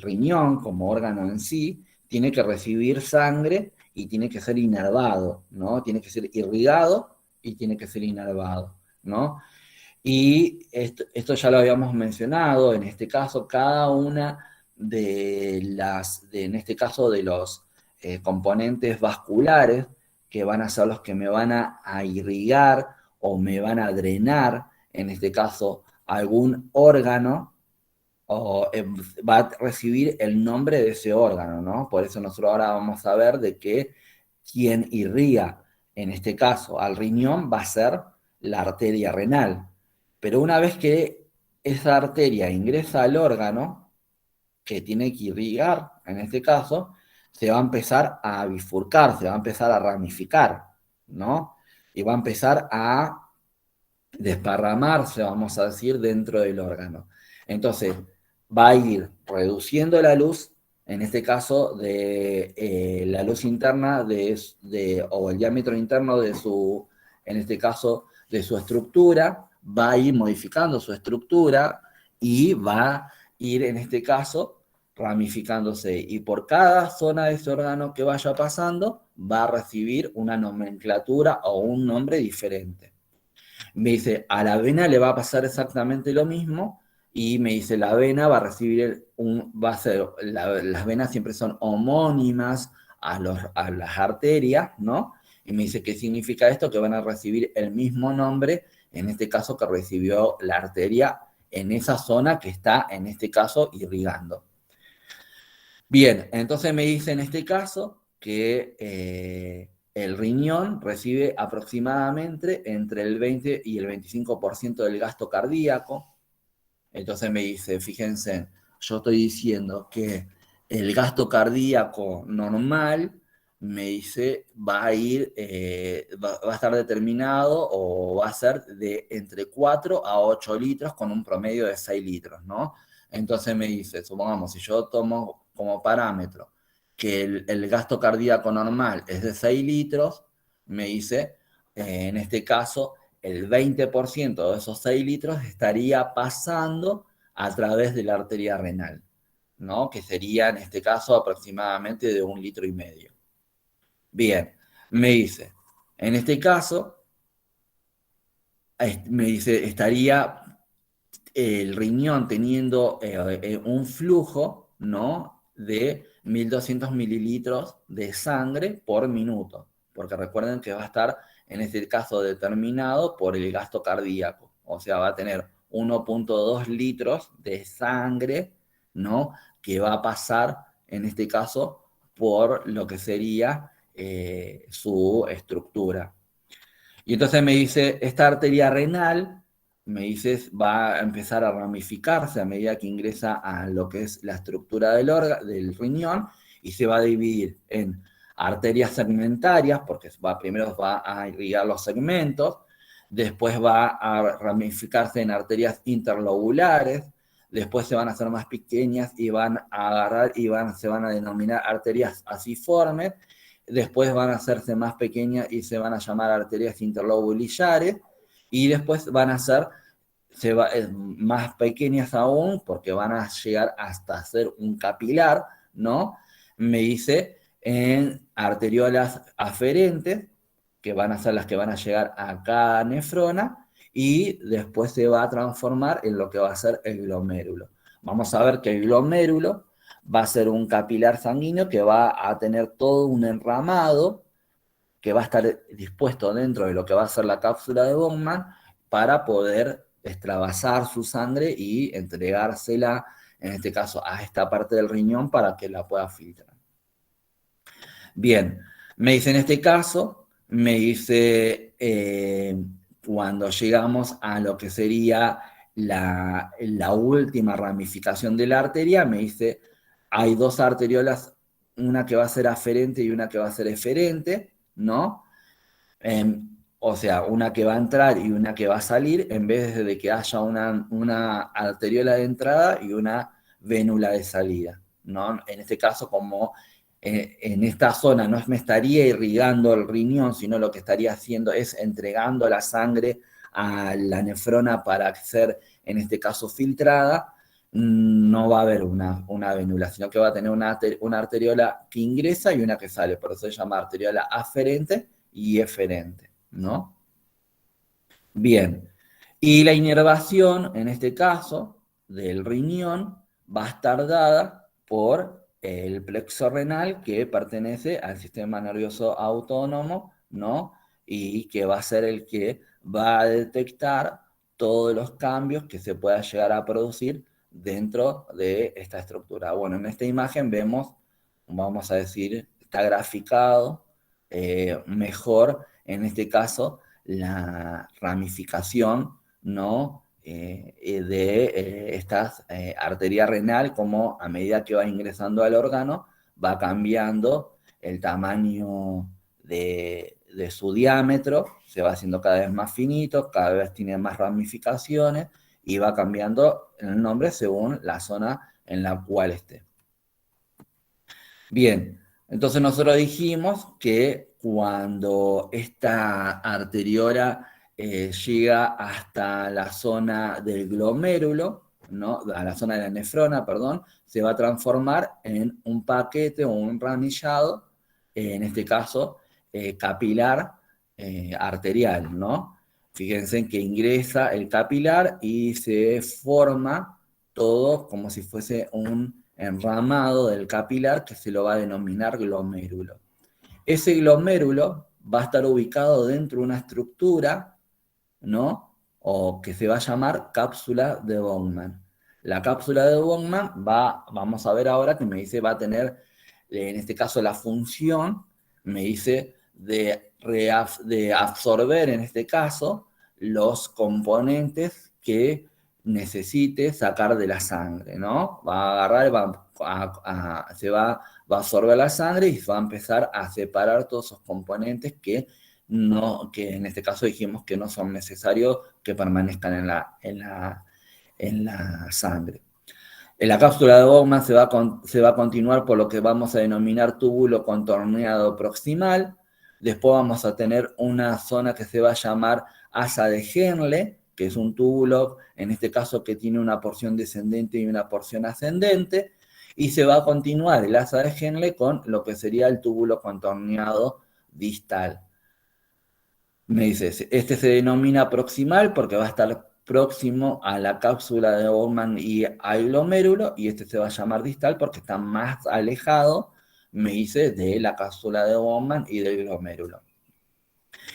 riñón como órgano en sí tiene que recibir sangre y tiene que ser inervado, ¿no? Tiene que ser irrigado y tiene que ser inervado, ¿no? Y esto ya lo habíamos mencionado, en este caso, cada una en este caso, de los componentes vasculares, que van a ser los que me van a irrigar o me van a drenar, en este caso, algún órgano, o va a recibir el nombre de ese órgano, ¿no? Por eso nosotros ahora vamos a ver de que quien irriga, en este caso, al riñón va a ser la arteria renal. Pero una vez que esa arteria ingresa al órgano que tiene que irrigar, en este caso, se va a empezar a bifurcar, se va a empezar a ramificar, ¿no? Y va a empezar a desparramarse, vamos a decir, dentro del órgano. Entonces, va a ir reduciendo la luz, en este caso, de la luz interna o el diámetro interno de su, en este caso, de su estructura, va a ir modificando su estructura y va a ir, en este caso, ramificándose. Y por cada zona de ese órgano que vaya pasando, va a recibir una nomenclatura o un nombre diferente. Me dice, a la vena le va a pasar exactamente lo mismo, y me dice, la vena va a recibir las venas siempre son homónimas a las arterias, ¿no? Y me dice, ¿qué significa esto? Que van a recibir el mismo nombre, en este caso que recibió la arteria en esa zona que está, en este caso, irrigando. Bien, entonces me dice en este caso que el riñón recibe aproximadamente entre el 20 y el 25% del gasto cardíaco. Entonces me dice, fíjense, yo estoy diciendo que el gasto cardíaco normal, me dice, va a ir, va a estar determinado o va a ser de entre 4 a 8 litros con un promedio de 6 litros, ¿no? Entonces me dice, supongamos, si yo tomo como parámetro que el gasto cardíaco normal es de 6 litros, me dice, en este caso, el 20% de esos 6 litros estaría pasando a través de la arteria renal, ¿no? Que sería, en este caso, aproximadamente de 1,5 litros. Bien, me dice, en este caso, me dice, estaría el riñón teniendo un flujo, ¿no? De 1.200 mililitros de sangre por minuto, porque recuerden que va a estar, en este caso, determinado por el gasto cardíaco, o sea, va a tener 1,2 litros de sangre, ¿no? Que va a pasar, en este caso, por lo que sería su estructura. Y entonces me dice, esta arteria renal, me dice, va a empezar a ramificarse a medida que ingresa a lo que es la estructura del riñón, y se va a dividir en arterias segmentarias, porque primero va a irrigar los segmentos, después va a ramificarse en arterias interlobulares, después se van a hacer más pequeñas y van a agarrar y se van a denominar arterias asiformes, después van a hacerse más pequeñas y se van a llamar arterias interlobulillares, y después van a ser más pequeñas aún, porque van a llegar hasta ser un capilar, ¿no? Me dice en arteriolas aferentes, que van a ser las que van a llegar a cada nefrona, y después se va a transformar en lo que va a ser el glomérulo. Vamos a ver que el glomérulo va a ser un capilar sanguíneo que va a tener todo un enramado que va a estar dispuesto dentro de lo que va a ser la cápsula de Bowman para poder extravasar su sangre y entregársela, en este caso, a esta parte del riñón para que la pueda filtrar. Bien, me dice en este caso, me dice cuando llegamos a lo que sería la última ramificación de la arteria, me dice hay dos arteriolas, una que va a ser aferente y una que va a ser eferente, ¿no? O sea, una que va a entrar y una que va a salir, en vez de que haya una arteriola de entrada y una vénula de salida, ¿no? En este caso, como en esta zona no me estaría irrigando el riñón, sino lo que estaría haciendo es entregando la sangre a la nefrona para ser, en este caso, filtrada, no va a haber una vénula, sino que va a tener una arteriola que ingresa y una que sale, por eso se llama arteriola aferente y eferente, ¿no? Bien, y la inervación, en este caso, del riñón, va a estar dada por el plexo renal que pertenece al sistema nervioso autónomo, ¿no? Y que va a ser el que va a detectar todos los cambios que se pueda llegar a producir dentro de esta estructura. Bueno, en esta imagen vemos, vamos a decir, está graficado mejor, en este caso, la ramificación, ¿no? De esta arteria renal, como a medida que va ingresando al órgano, va cambiando el tamaño de su diámetro, se va haciendo cada vez más finito, cada vez tiene más ramificaciones, y va cambiando el nombre según la zona en la cual esté. Bien, entonces nosotros dijimos que cuando esta arteriola llega hasta la zona del glomérulo, ¿no? A la zona de la nefrona, perdón, se va a transformar en un paquete o un ramillado, en este caso capilar arterial, ¿no? Fíjense en que ingresa el capilar y se forma todo como si fuese un enramado del capilar que se lo va a denominar glomérulo. Ese glomérulo va a estar ubicado dentro de una estructura, ¿no? O que se va a llamar cápsula de Bowman. La cápsula de Bowman vamos a ver ahora que me dice, va a tener, en este caso, la función, me dice, de absorber, en este caso, los componentes que necesite sacar de la sangre, ¿no? Va a agarrar, va a absorber la sangre y va a empezar a separar todos esos componentes que en este caso dijimos que no son necesarios que permanezcan en la sangre. En la cápsula de Bowman se va a continuar por lo que vamos a denominar túbulo contorneado proximal. Después vamos a tener una zona que se va a llamar asa de Henle, que es un túbulo, en este caso, que tiene una porción descendente y una porción ascendente. Y se va a continuar el asa de Henle con lo que sería el túbulo contorneado distal. Me dice, este se denomina proximal porque va a estar próximo a la cápsula de Bowman y al glomérulo, y este se va a llamar distal porque está más alejado, me dice, de la cápsula de Bowman y del glomérulo.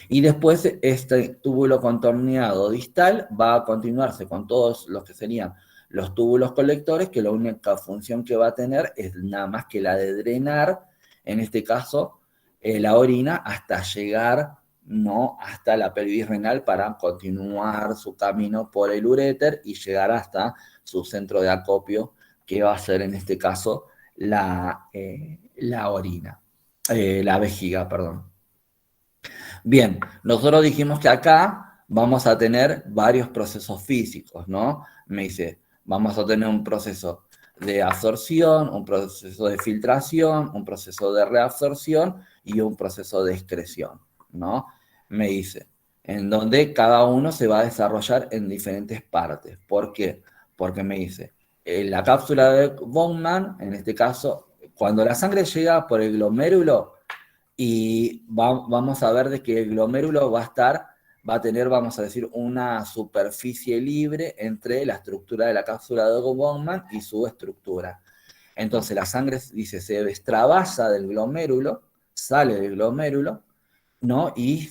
Y después este túbulo contorneado distal va a continuarse con todos los que serían los túbulos colectores, que la única función que va a tener es nada más que la de drenar, en este caso, la orina hasta llegar, ¿no?, hasta la pelvis renal para continuar su camino por el uréter y llegar hasta su centro de acopio, que va a ser en este caso la orina, la vejiga, perdón. Bien, nosotros dijimos que acá vamos a tener varios procesos físicos, ¿no? Me dice, vamos a tener un proceso de absorción, un proceso de filtración, un proceso de reabsorción y un proceso de excreción, ¿no? Me dice, en donde cada uno se va a desarrollar en diferentes partes. ¿Por qué? Porque me dice, la cápsula de Bowman, en este caso, cuando la sangre llega por el glomérulo, y vamos a ver de que el glomérulo va a tener, vamos a decir, una superficie libre entre la estructura de la cápsula de Bowman y su estructura. Entonces la sangre, dice, se extravasa del glomérulo, sale del glomérulo, ¿no? Y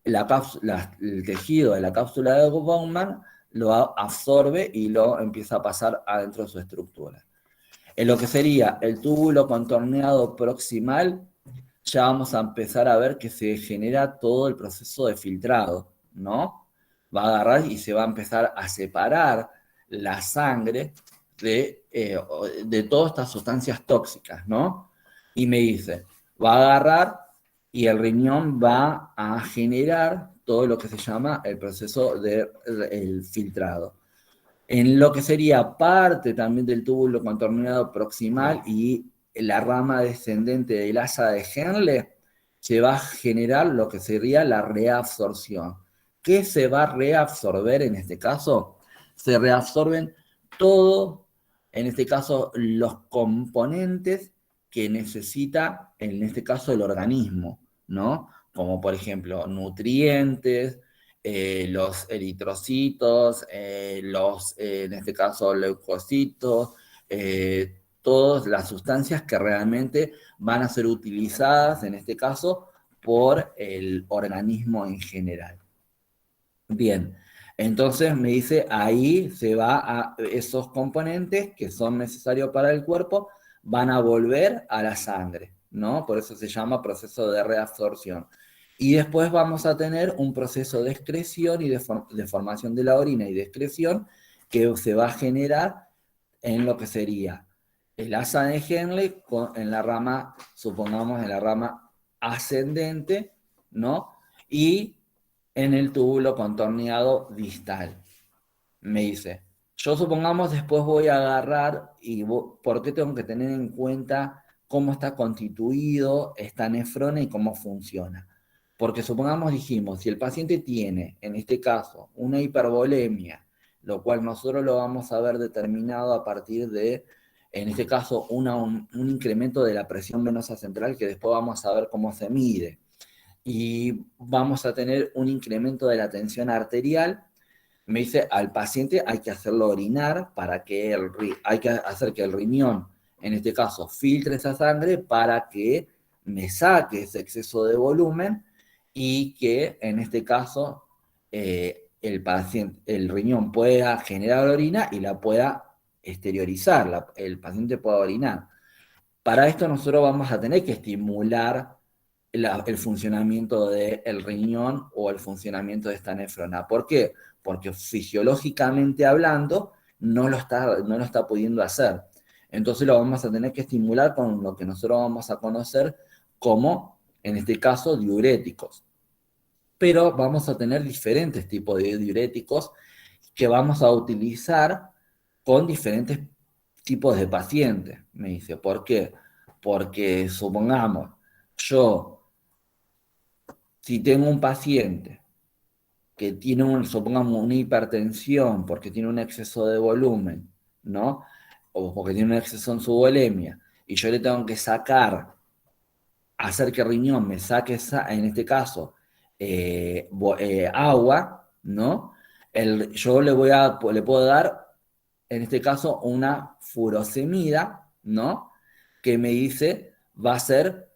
el tejido de la cápsula de Bowman lo absorbe y lo empieza a pasar adentro de su estructura. En lo que sería el túbulo contorneado proximal, ya vamos a empezar a ver que se genera todo el proceso de filtrado, ¿no? Va a agarrar y se va a empezar a separar la sangre de todas estas sustancias tóxicas, ¿no? Y me dice, va a agarrar y el riñón va a generar todo lo que se llama el proceso del filtrado. En lo que sería parte también del túbulo contorneado proximal y la rama descendente del asa de Henle, se va a generar lo que sería la reabsorción. ¿Qué se va a reabsorber en este caso? Se reabsorben todos, en este caso, los componentes que necesita, en este caso, el organismo, ¿no? Como por ejemplo, nutrientes, los eritrocitos, en este caso, leucocitos, todas las sustancias que realmente van a ser utilizadas, en este caso, por el organismo en general. Bien, entonces me dice, ahí se va a esos componentes que son necesarios para el cuerpo, van a volver a la sangre, ¿no? Por eso se llama proceso de reabsorción. Y después vamos a tener un proceso de excreción y de formación de la orina y de excreción que se va a generar en lo que sería el asa de Henle en la rama, supongamos en la rama ascendente, ¿no? Y en el túbulo contorneado distal. Me dice, yo supongamos después voy a agarrar y ¿por qué tengo que tener en cuenta cómo está constituido esta nefrona y cómo funciona? Porque supongamos dijimos, si el paciente tiene, en este caso, una hipervolemia, lo cual nosotros lo vamos a ver determinado a partir de, en este caso, un incremento de la presión venosa central que después vamos a ver cómo se mide y vamos a tener un incremento de la tensión arterial. Me dice, al paciente hay que hacerlo orinar para que hay que hacer que el riñón, en este caso, filtre esa sangre para que me saque ese exceso de volumen y que, en este caso, el riñón pueda generar orina y la pueda exteriorizar, el paciente pueda orinar. Para esto nosotros vamos a tener que estimular el funcionamiento del riñón o el funcionamiento de esta nefrona. ¿Por qué? Porque fisiológicamente hablando no lo está pudiendo hacer. Entonces lo vamos a tener que estimular con lo que nosotros vamos a conocer como, en este caso, diuréticos. Pero vamos a tener diferentes tipos de diuréticos que vamos a utilizar con diferentes tipos de pacientes, me dice. ¿Por qué? Porque supongamos, yo, si tengo un paciente que tiene, supongamos, una hipertensión porque tiene un exceso de volumen, ¿no? O porque tiene un exceso en su volemia, y yo le tengo que hacer que el riñón me saque, en este caso, agua, ¿no? Yo le puedo dar, en este caso, una furosemida, ¿no? Que me dice va a ser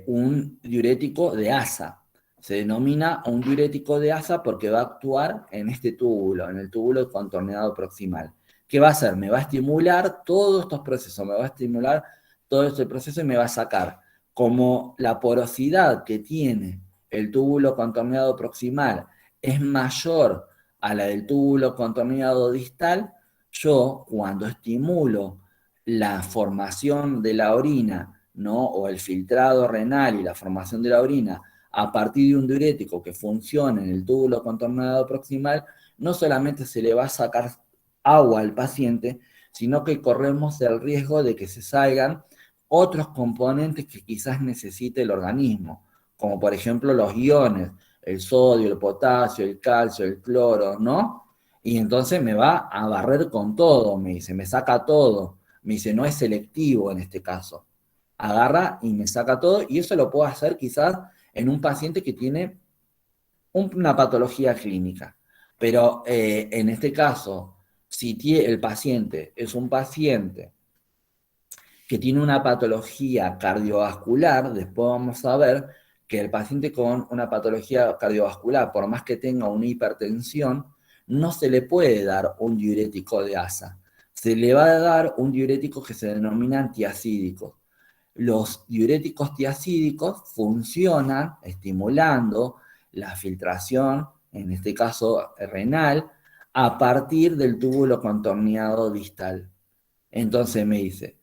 un diurético de asa. Se denomina un diurético de asa porque va a actuar en este túbulo, en el túbulo contorneado proximal. ¿Qué va a hacer? Me va a estimular todos estos procesos, me va a estimular todo este proceso y me va a sacar. Como la porosidad que tiene el túbulo contorneado proximal es mayor a la del túbulo contorneado distal, yo cuando estimulo la formación de la orina, ¿no? O el filtrado renal y la formación de la orina a partir de un diurético que funcione en el túbulo contorneado proximal, no solamente se le va a sacar agua al paciente, sino que corremos el riesgo de que se salgan otros componentes que quizás necesite el organismo, como por ejemplo los iones, el sodio, el potasio, el calcio, el cloro, ¿no? Y entonces me va a barrer con todo, me dice, me saca todo. Me dice, no es selectivo en este caso. Agarra y me saca todo, y eso lo puedo hacer quizás en un paciente que tiene una patología clínica. Pero en este caso, si el paciente es un paciente que tiene una patología cardiovascular, después vamos a ver que el paciente con una patología cardiovascular, por más que tenga una hipertensión, no se le puede dar un diurético de ASA. Se le va a dar un diurético que se denomina antiacídico. Los diuréticos tiacídicos funcionan estimulando la filtración, en este caso renal, a partir del túbulo contorneado distal. Entonces me dice,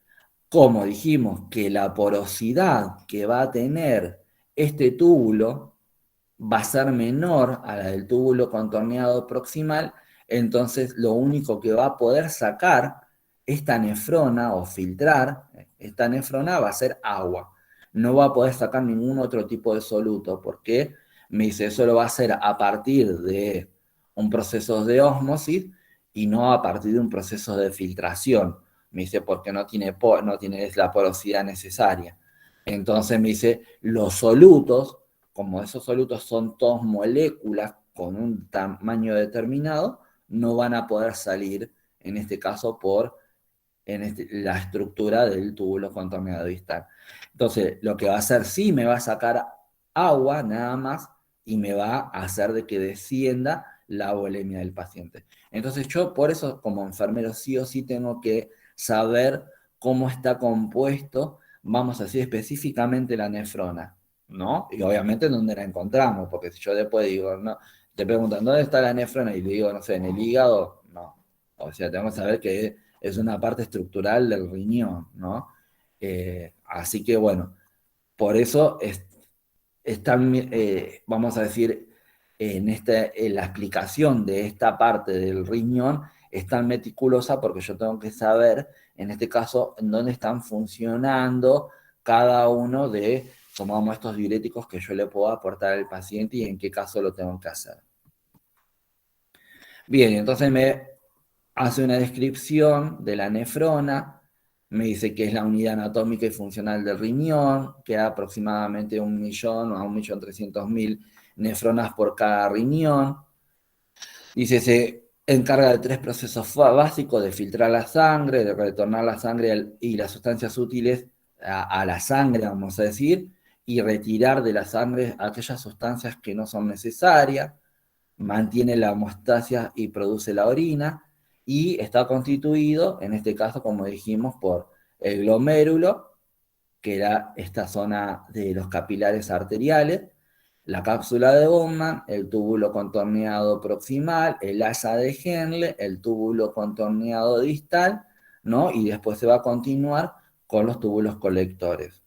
como dijimos que la porosidad que va a tener este túbulo va a ser menor a la del túbulo contorneado proximal, entonces lo único que va a poder sacar esta nefrona o filtrar esta nefrona va a ser agua. No va a poder sacar ningún otro tipo de soluto, porque me dice, eso lo va a hacer a partir de un proceso de ósmosis y no a partir de un proceso de filtración. Me dice, porque no tiene la porosidad necesaria. Entonces me dice, los solutos, como esos solutos son todas moléculas con un tamaño determinado, no van a poder salir, en este caso, por la estructura del túbulo contorneado distal. Entonces, lo que va a hacer, sí me va a sacar agua nada más y me va a hacer de que descienda la volemia del paciente. Entonces, yo por eso, como enfermero, sí o sí tengo que saber cómo está compuesto, vamos a decir específicamente la nefrona, ¿no? Y obviamente dónde la encontramos, porque si yo después digo, no, te preguntan, ¿dónde está la nefrona? Y le digo, no sé, en el hígado, no. O sea, tenemos que saber que es una parte estructural del riñón, ¿no? Así que bueno, por eso es tan, vamos a decir, en la explicación de esta parte del riñón es tan meticulosa porque yo tengo que saber, en este caso, en dónde están funcionando cada uno de, como estos diuréticos que yo le puedo aportar al paciente y en qué caso lo tengo que hacer. Bien, entonces me hace una descripción de la nefrona, me dice que es la unidad anatómica y funcional del riñón, que hay aproximadamente 1.000.000 a 1.300.000 nefronas por cada riñón. Dice, se encarga de 3 procesos básicos: de filtrar la sangre, de retornar la sangre y las sustancias útiles a la sangre, vamos a decir, y retirar de la sangre aquellas sustancias que no son necesarias. Mantiene la hemostasia y produce la orina, y está constituido, en este caso, como dijimos, por el glomérulo, que era esta zona de los capilares arteriales, la cápsula de Bowman, el túbulo contorneado proximal, el asa de Henle, el túbulo contorneado distal, ¿no? Y después se va a continuar con los túbulos colectores.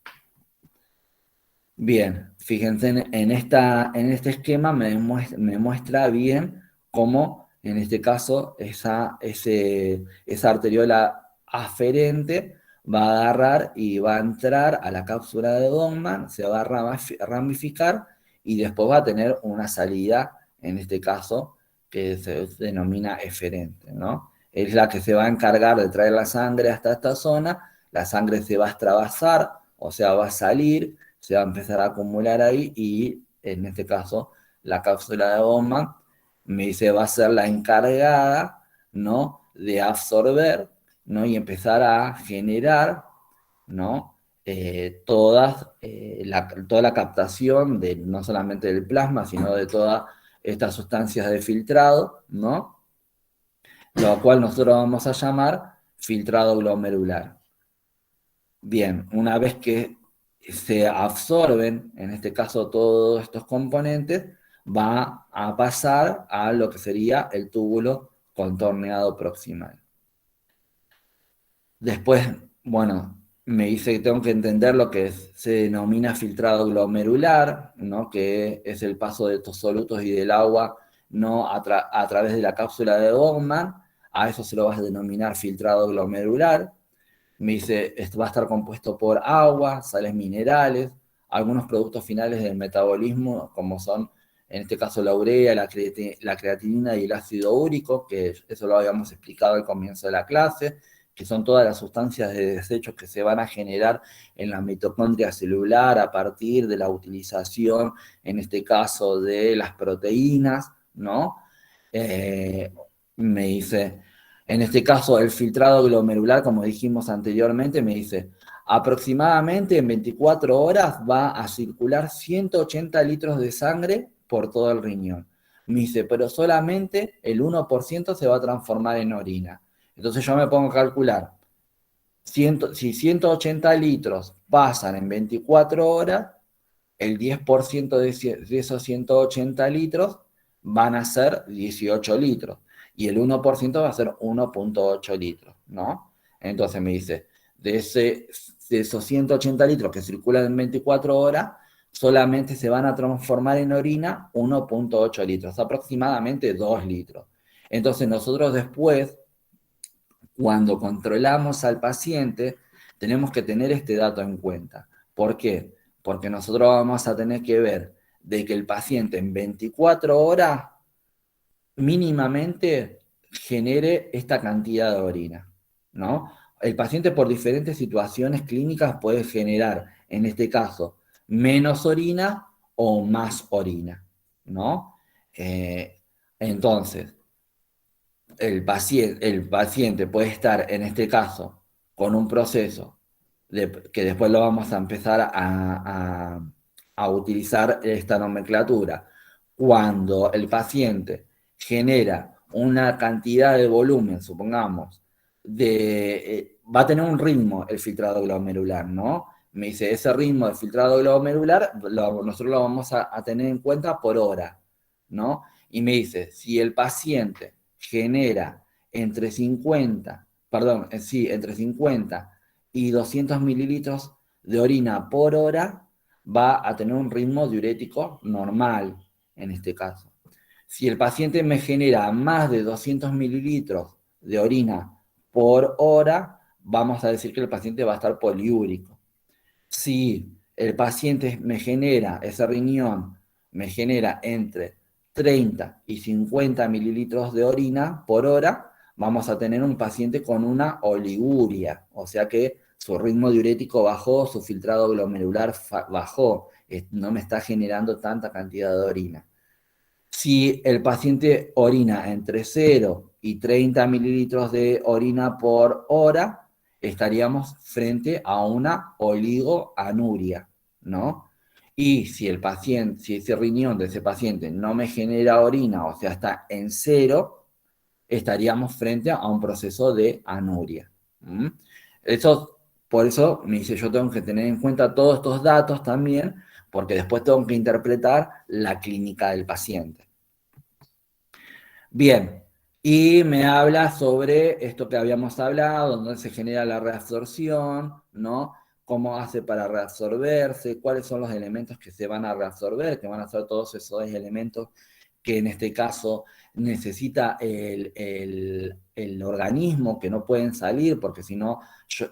Bien, fíjense en este esquema me muestra bien cómo, en este caso, esa arteriola aferente va a agarrar y va a entrar a la cápsula de Bowman, se va a ramificar y después va a tener una salida, en este caso, que se denomina eferente, ¿no? Es la que se va a encargar de traer la sangre hasta esta zona, la sangre se va a extravasar, o sea, va a salir, se va a empezar a acumular ahí, y en este caso la cápsula de Bowman me dice va a ser la encargada, ¿no?, de absorber, ¿no?, y empezar a generar, ¿no?, toda la captación de no solamente del plasma, sino de todas estas sustancias de filtrado, ¿no?, lo cual nosotros vamos a llamar filtrado glomerular. Bien, una vez que se absorben, en este caso todos estos componentes, va a pasar a lo que sería el túbulo contorneado proximal. Después, bueno, me dice que tengo que entender lo que se denomina filtrado glomerular, ¿no?, que es el paso de estos solutos y del agua, ¿no?, a través de la cápsula de Bowman a eso se lo vas a denominar filtrado glomerular. Me dice, esto va a estar compuesto por agua, sales minerales, algunos productos finales del metabolismo, como son, en este caso, la urea, la creatinina y el ácido úrico, que eso lo habíamos explicado al comienzo de la clase, que son todas las sustancias de desechos que se van a generar en la mitocondria celular a partir de la utilización, en este caso, de las proteínas, ¿no? Eh, Me dice, en este caso, el filtrado glomerular, como dijimos anteriormente, me dice, aproximadamente en 24 horas va a circular 180 litros de sangre por todo el riñón. Me dice, pero solamente el 1% se va a transformar en orina. Entonces yo me pongo a calcular, si 180 litros pasan en 24 horas, el 10% de esos 180 litros van a ser 18 litros y el 1% va a ser 1,8 litros, ¿no? Entonces me dice, de esos 180 litros que circulan en 24 horas, solamente se van a transformar en orina 1,8 litros, aproximadamente 2 litros. Entonces nosotros después, cuando controlamos al paciente, tenemos que tener este dato en cuenta. ¿Por qué? Porque nosotros vamos a tener que ver de que el paciente en 24 horas mínimamente genere esta cantidad de orina, ¿no? El paciente por diferentes situaciones clínicas puede generar, en este caso, menos orina o más orina, ¿no? Entonces, el paciente puede estar, en este caso, con un proceso que después lo vamos a empezar a utilizar esta nomenclatura. Cuando el paciente genera una cantidad de volumen, supongamos, va a tener un ritmo el filtrado glomerular, ¿no? Me dice, ese ritmo de filtrado glomerular nosotros lo vamos a tener en cuenta por hora, ¿no? Y me dice, si el paciente genera entre 50, perdón, sí, entre 50 y 200 mililitros de orina por hora, va a tener un ritmo diurético normal, en este caso. Si el paciente me genera más de 200 mililitros de orina por hora, vamos a decir que el paciente va a estar poliúrico. Si el paciente me genera, ese riñón me genera entre 30 y 50 mililitros de orina por hora, vamos a tener un paciente con una oliguria, o sea que su ritmo diurético bajó, su filtrado glomerular bajó, no me está generando tanta cantidad de orina. Si el paciente orina entre 0 y 30 mililitros de orina por hora, estaríamos frente a una oligoanuria, ¿no? Y si si ese riñón de ese paciente no me genera orina, o sea, está en 0, estaríamos frente a un proceso de anuria. ¿Mm? Por eso me dice, yo tengo que tener en cuenta todos estos datos también, porque después tengo que interpretar la clínica del paciente. Bien, y me habla sobre esto que habíamos hablado, dónde se genera la reabsorción, ¿no? Cómo hace para reabsorberse, cuáles son los elementos que se van a reabsorber, que van a ser todos esos elementos que en este caso necesita el organismo, que no pueden salir, porque si no,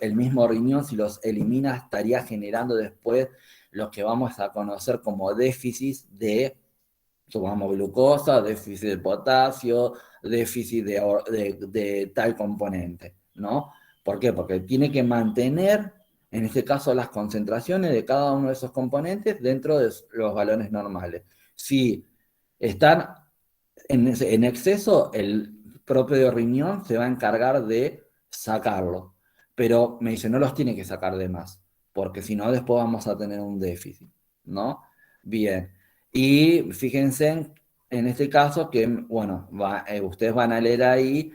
el mismo riñón, si los elimina, estaría generando después lo que vamos a conocer como déficit de, tomamos glucosa, déficit de potasio, déficit de tal componente, ¿no? ¿Por qué? Porque tiene que mantener, en este caso, las concentraciones de cada uno de esos componentes dentro de los valores normales. Si están en exceso, el propio riñón se va a encargar de sacarlo. Pero me dice, no los tiene que sacar de más, porque si no, después vamos a tener un déficit, ¿no? Bien. Y fíjense en este caso que, bueno, ustedes van a leer ahí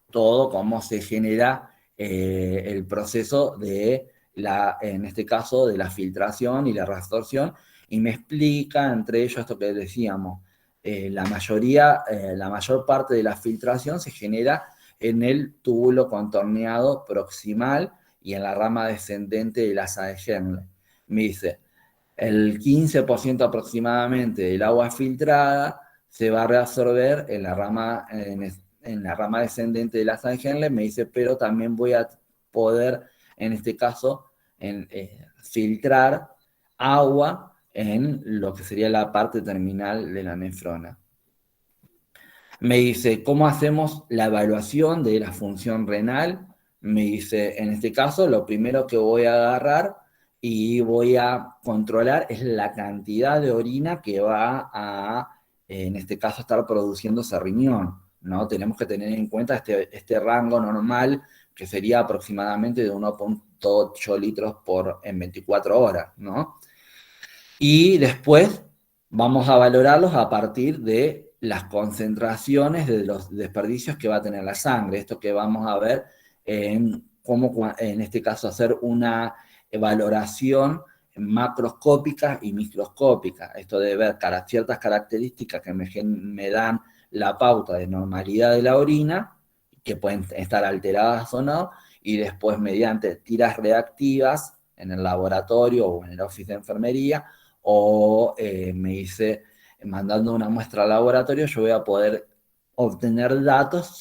todo cómo se genera el proceso en este caso, de la filtración y la reabsorción, y me explica entre ellos esto que decíamos. La mayor parte de la filtración se genera en el túbulo contorneado proximal y en la rama descendente de la asa de Henle. Me dice, el 15% aproximadamente del agua filtrada se va a reabsorber en la rama, en la rama descendente de la sangre de Henle, me dice, pero también voy a poder, en este caso, filtrar agua en lo que sería la parte terminal de la nefrona. Me dice, ¿cómo hacemos la evaluación de la función renal? Me dice, en este caso, lo primero que voy a agarrar y voy a controlar es la cantidad de orina que va a, en este caso, estar produciendo ese riñón, ¿no? Tenemos que tener en cuenta este rango normal, que sería aproximadamente de 1,8 litros en 24 horas, ¿no? Y después vamos a valorarlos a partir de las concentraciones de los desperdicios que va a tener la sangre. Esto que vamos a ver en cómo, en este caso, hacer una valoración macroscópica y microscópica. Esto de ver ciertas características que me dan la pauta de normalidad de la orina, que pueden estar alteradas o no, y después mediante tiras reactivas en el laboratorio o en el office de enfermería, o me dice, mandando una muestra al laboratorio, yo voy a poder obtener datos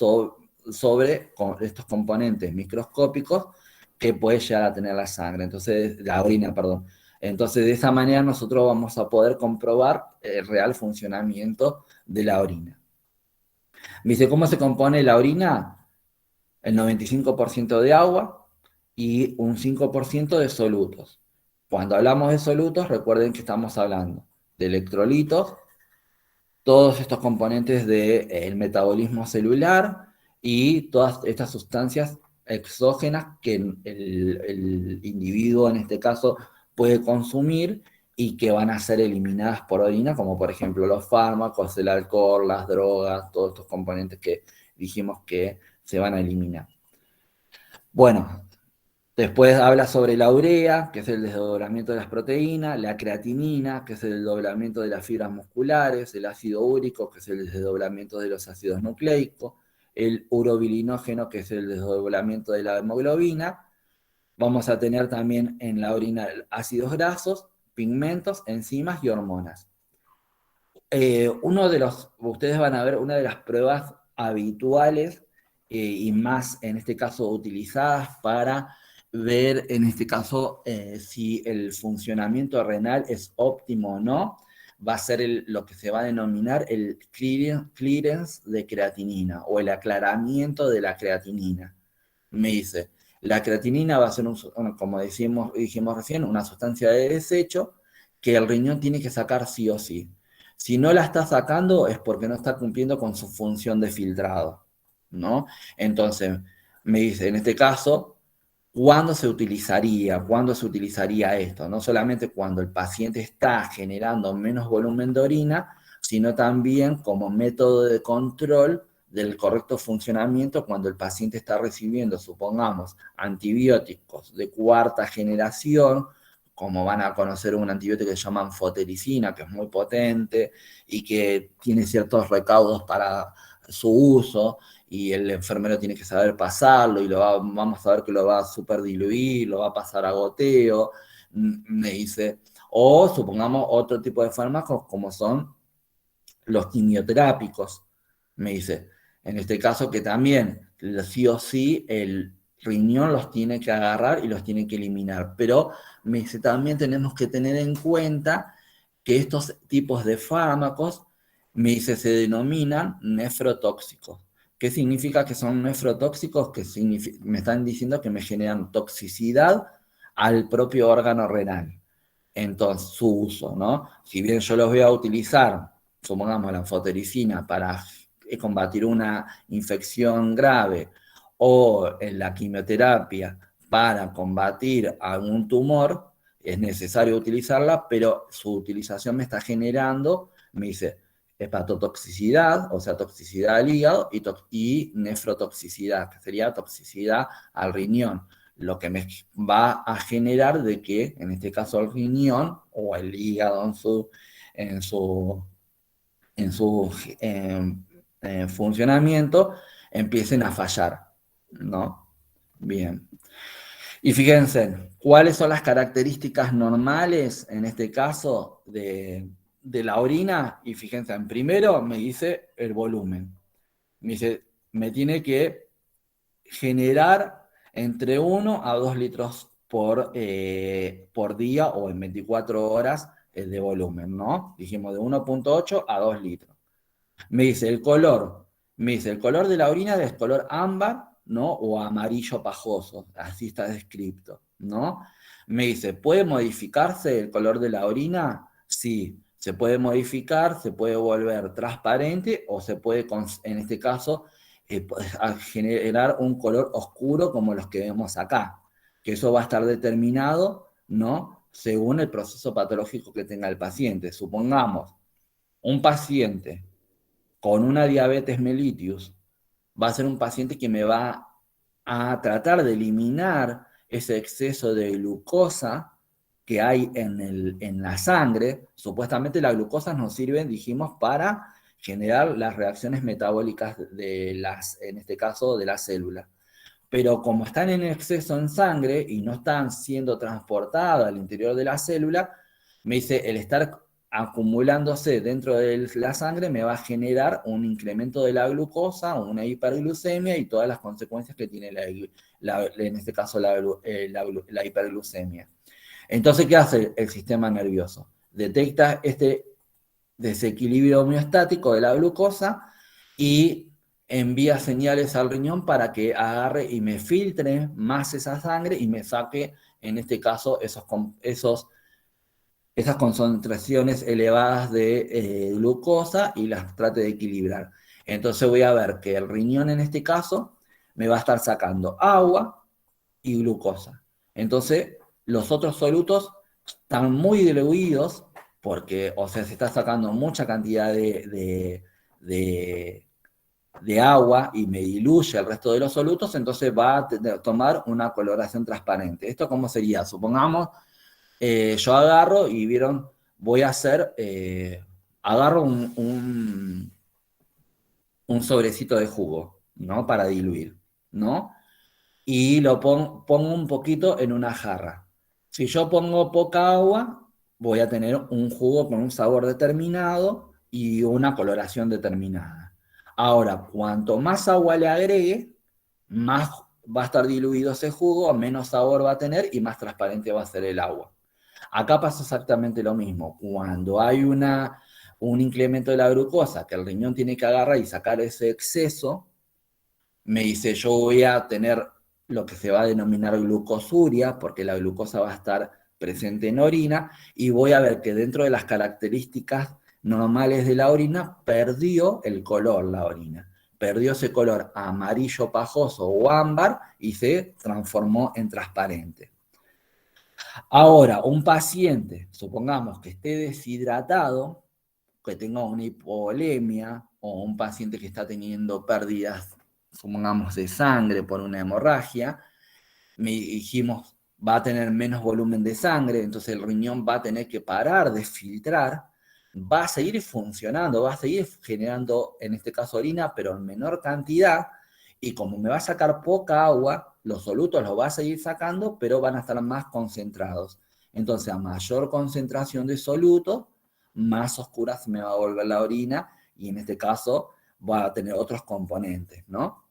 sobre estos componentes microscópicos que puede llegar a tener la sangre, entonces, la orina, perdón. Entonces, de esa manera nosotros vamos a poder comprobar el real funcionamiento de la orina. Me dice, ¿cómo se compone la orina? El 95% de agua y un 5% de solutos. Cuando hablamos de solutos, recuerden que estamos hablando de electrolitos, todos estos componentes del metabolismo celular y todas estas sustancias exógenas que el individuo, en este caso, puede consumir y que van a ser eliminadas por orina, como por ejemplo los fármacos, el alcohol, las drogas, todos estos componentes que dijimos que se van a eliminar. Bueno, después habla sobre la urea, que es el desdoblamiento de las proteínas, la creatinina, que es el desdoblamiento de las fibras musculares, el ácido úrico, que es el desdoblamiento de los ácidos nucleicos, el urobilinógeno, que es el desdoblamiento de la hemoglobina. Vamos a tener también en la orina ácidos grasos, pigmentos, enzimas y hormonas. Ustedes van a ver una de las pruebas habituales y más, en este caso, utilizadas para ver, en este caso, si el funcionamiento renal es óptimo o no, va a ser lo que se va a denominar el clearance de creatinina o el aclaramiento de la creatinina. Me dice, la creatinina va a ser, como dijimos recién, una sustancia de desecho que el riñón tiene que sacar sí o sí. Si no la está sacando es porque no está cumpliendo con su función de filtrado, ¿no? Entonces, me dice, en este caso, ¿cuándo se utilizaría? ¿Cuándo se utilizaría esto? No solamente cuando el paciente está generando menos volumen de orina, sino también como método de control del correcto funcionamiento cuando el paciente está recibiendo, supongamos, antibióticos de cuarta generación, como van a conocer un antibiótico que se llama fotericina, que es muy potente y que tiene ciertos recaudos para su uso, y el enfermero tiene que saber pasarlo, y vamos a ver que lo va a superdiluir, lo va a pasar a goteo, me dice, o supongamos otro tipo de fármacos como son los quimioterápicos, me dice, en este caso que también, sí o sí, el riñón los tiene que agarrar y los tiene que eliminar, pero me dice, también tenemos que tener en cuenta que estos tipos de fármacos, me dice, se denominan nefrotóxicos. ¿Qué significa que son nefrotóxicos? Que me están diciendo que me generan toxicidad al propio órgano renal. Entonces, su uso, ¿no? Si bien yo los voy a utilizar, supongamos la anfotericina, para combatir una infección grave, o en la quimioterapia para combatir algún tumor, es necesario utilizarla, pero su utilización me está generando, me dice, hepatotoxicidad, o sea, toxicidad al hígado, y nefrotoxicidad, que sería toxicidad al riñón, lo que me va a generar de que, en este caso, el riñón o el hígado en su, en su funcionamiento empiecen a fallar, ¿no? Bien. Y fíjense, ¿cuáles son las características normales, en este caso, de la orina? Y fíjense, en primero me dice el volumen. Me dice, me tiene que generar entre 1 a 2 litros por día o en 24 horas de volumen, ¿no? Dijimos de 1,8 a 2 litros. Me dice el color, el color de la orina es color ámbar, ¿no? O amarillo pajoso, así está descrito, ¿no? Me dice, ¿puede modificarse el color de la orina? Sí, se puede modificar, se puede volver transparente o se puede, en este caso, generar un color oscuro como los que vemos acá, que eso va a estar determinado, ¿no? Según el proceso patológico que tenga el paciente. Supongamos, un paciente con una diabetes mellitus va a ser un paciente que me va a tratar de eliminar ese exceso de glucosa que hay en la sangre. Supuestamente la glucosa nos sirve, dijimos, para generar las reacciones metabólicas en este caso, de las células. Pero como están en exceso en sangre y no están siendo transportadas al interior de la célula, me dice, el estar acumulándose dentro de la sangre me va a generar un incremento de la glucosa, una hiperglucemia y todas las consecuencias que tiene en este caso la hiperglucemia. Entonces, ¿qué hace el sistema nervioso? Detecta este desequilibrio homeostático de la glucosa y envía señales al riñón para que agarre y me filtre más esa sangre y me saque, en este caso, esas concentraciones elevadas de glucosa y las trate de equilibrar. Entonces voy a ver que el riñón en este caso me va a estar sacando agua y glucosa. Entonces los otros solutos están muy diluidos porque, o sea, se está sacando mucha cantidad de agua y me diluye el resto de los solutos, entonces va a tomar una coloración transparente. ¿Esto cómo sería? Supongamos yo agarro y vieron, voy a hacer, agarro un sobrecito de jugo, ¿no? Para diluir, ¿no? Y lo pongo un poquito en una jarra. Si yo pongo poca agua, voy a tener un jugo con un sabor determinado y una coloración determinada. Ahora, cuanto más agua le agregue, más va a estar diluido ese jugo, menos sabor va a tener y más transparente va a ser el agua. Acá pasa exactamente lo mismo. Cuando hay un incremento de la glucosa, que el riñón tiene que agarrar y sacar ese exceso, me dice, yo voy a tener lo que se va a denominar glucosuria, porque la glucosa va a estar presente en orina, y voy a ver que dentro de las características normales de la orina, perdió el color la orina. Perdió ese color amarillo pajoso o ámbar y se transformó en transparente. Ahora, un paciente, supongamos que esté deshidratado, que tenga una hipovolemia, o un paciente que está teniendo pérdidas, supongamos, de sangre por una hemorragia, me dijimos, va a tener menos volumen de sangre, entonces el riñón va a tener que parar de filtrar, va a seguir funcionando, va a seguir generando, en este caso, orina, pero en menor cantidad, y como me va a sacar poca agua, los solutos los va a seguir sacando, pero van a estar más concentrados. Entonces, a mayor concentración de solutos, más oscura se me va a volver la orina, y en este caso va a tener otros componentes, ¿no?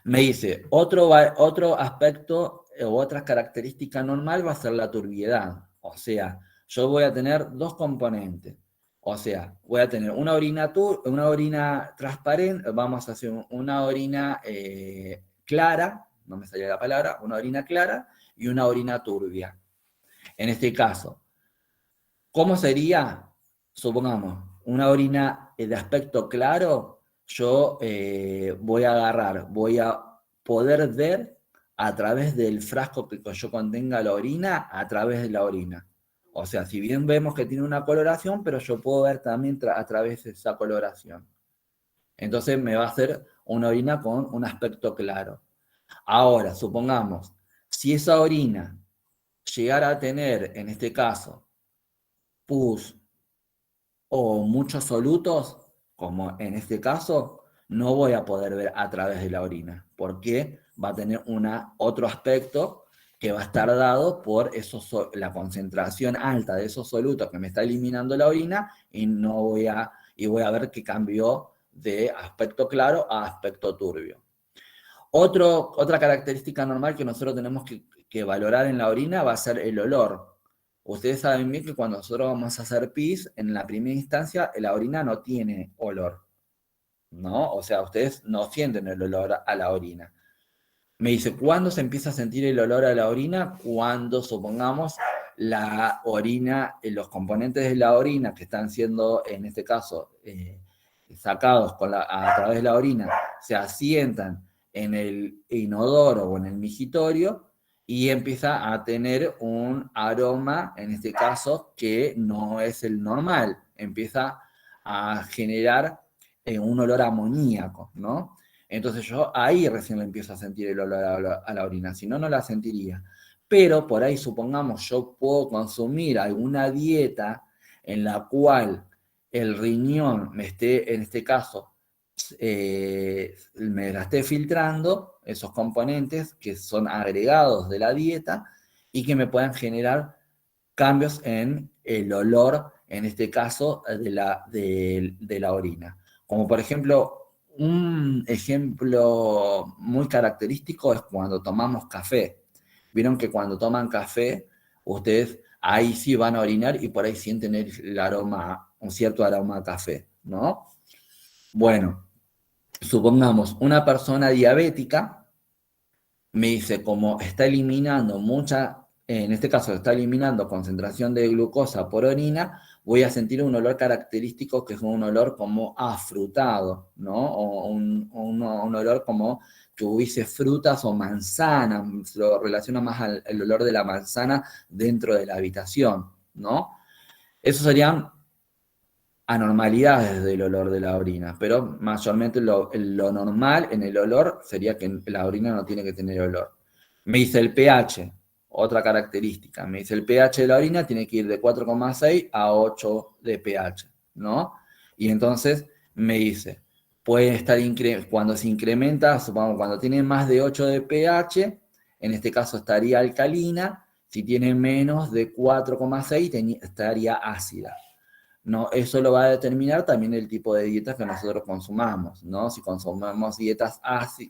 Me dice, otro aspecto o otra característica normal va a ser la turbiedad. O sea, yo voy a tener dos componentes. O sea, voy a tener una orina transparente, vamos a hacer una orina clara, no me salía la palabra, una orina clara y una orina turbia. En este caso, ¿cómo sería? Supongamos, una orina de aspecto claro, yo voy a agarrar, voy a poder ver a través del frasco que yo contenga la orina, a través de la orina. O sea, si bien vemos que tiene una coloración, pero yo puedo ver también a través de esa coloración. Entonces me va a hacer una orina con un aspecto claro. Ahora, supongamos, si esa orina llegara a tener, en este caso, pus o muchos solutos, como en este caso, no voy a poder ver a través de la orina, porque va a tener otro aspecto que va a estar dado por la concentración alta de esos solutos que me está eliminando la orina y voy a ver que cambió de aspecto claro a aspecto turbio. Otra característica normal que nosotros tenemos que valorar en la orina va a ser el olor. Ustedes saben bien que cuando nosotros vamos a hacer pis, en la primera instancia, la orina no tiene olor, ¿no? O sea, ustedes no sienten el olor a la orina. Me dice, ¿cuándo se empieza a sentir el olor a la orina? Cuando, supongamos, la orina, los componentes de la orina que están siendo, en este caso, sacados a través de la orina, se asientan en el inodoro o en el migitorio y empieza a tener un aroma, en este caso, que no es el normal. Empieza a generar un olor amoníaco, ¿no? Entonces yo ahí recién le empiezo a sentir el olor a la orina, si no, no la sentiría. Pero por ahí, supongamos, yo puedo consumir alguna dieta en la cual el riñón me esté, en este caso, me la esté filtrando, esos componentes que son agregados de la dieta y que me puedan generar cambios en el olor, en este caso, de la orina. Como por ejemplo, un ejemplo muy característico es cuando tomamos café. Vieron que cuando toman café, ustedes ahí sí van a orinar y por ahí sienten el aroma, un cierto aroma a café, ¿no? Bueno, supongamos una persona diabética me dice, como está eliminando mucha, en este caso está eliminando concentración de glucosa por orina, voy a sentir un olor característico que es un olor como afrutado, ¿no? O un olor como que hubiese frutas o manzanas, se lo relaciona más al olor de la manzana dentro de la habitación, ¿no? Esos serían anormalidades del olor de la orina, pero mayormente lo normal en el olor sería que la orina no tiene que tener olor. Me dice el pH, otra característica, me dice el pH de la orina tiene que ir de 4,6 a 8 de pH, ¿no? Y entonces me dice, puede estar, cuando se incrementa, supongamos, cuando tiene más de 8 de pH, en este caso estaría alcalina, si tiene menos de 4,6 estaría ácida. ¿No? Eso lo va a determinar también el tipo de dietas que nosotros consumamos, ¿no? Si consumimos dietas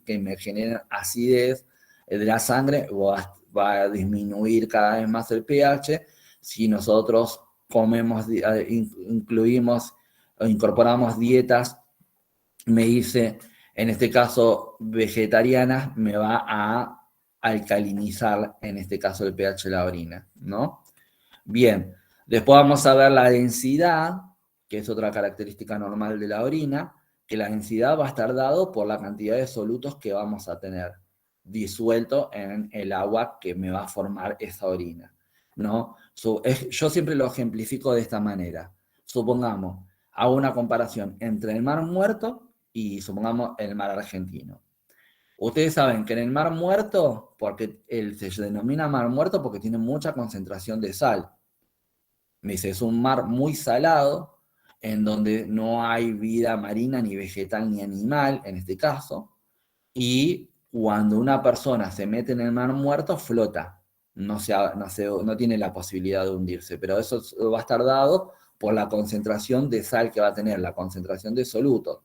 que me generen acidez de la sangre, va a disminuir cada vez más el pH. Si nosotros comemos, incluimos o incorporamos dietas, me dice, en este caso, vegetarianas, me va a alcalinizar, en este caso, el pH de la orina, ¿no? Bien, después vamos a ver la densidad, que es otra característica normal de la orina, que la densidad va a estar dado por la cantidad de solutos que vamos a tener disuelto en el agua que me va a formar esa orina, ¿no? Yo siempre lo ejemplifico de esta manera. Supongamos, hago una comparación entre el mar muerto y supongamos el mar argentino. Ustedes saben que en el mar muerto, porque se denomina mar muerto porque tiene mucha concentración de sal. Me dice, es un mar muy salado, en donde no hay vida marina, ni vegetal, ni animal, en este caso, y cuando una persona se mete en el mar muerto, flota, no tiene la posibilidad de hundirse, pero eso va a estar dado por la concentración de sal que va a tener, la concentración de solutos.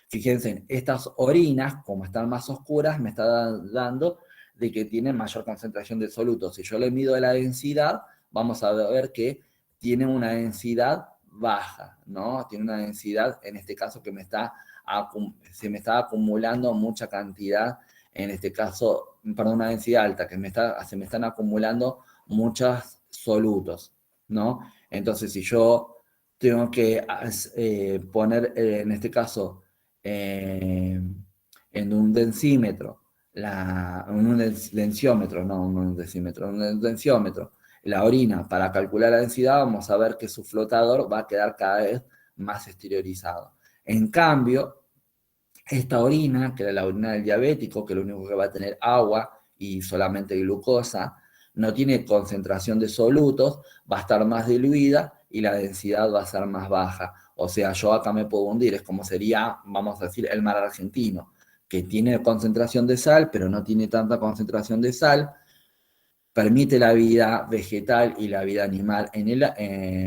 Fíjense, estas orinas, como están más oscuras, me está dando de que tienen mayor concentración de solutos. Si yo le mido la densidad, vamos a ver que tiene una densidad baja, ¿no? Tiene una densidad, en este caso, que se me está acumulando mucha cantidad, en este caso, perdón, una densidad alta, que se me están acumulando muchos solutos, ¿no? Entonces, si yo tengo que poner, en este caso, en un densímetro, en un densiómetro, no un decímetro, un densiómetro, la orina para calcular la densidad, vamos a ver que su flotador va a quedar cada vez más exteriorizado. En cambio, esta orina, que era la orina del diabético, que lo único que va a tener agua y solamente glucosa, no tiene concentración de solutos, va a estar más diluida y la densidad va a ser más baja. O sea, yo acá me puedo hundir, es como sería, vamos a decir, el mar argentino, que tiene concentración de sal, pero no tiene tanta concentración de sal, permite la vida vegetal y la vida animal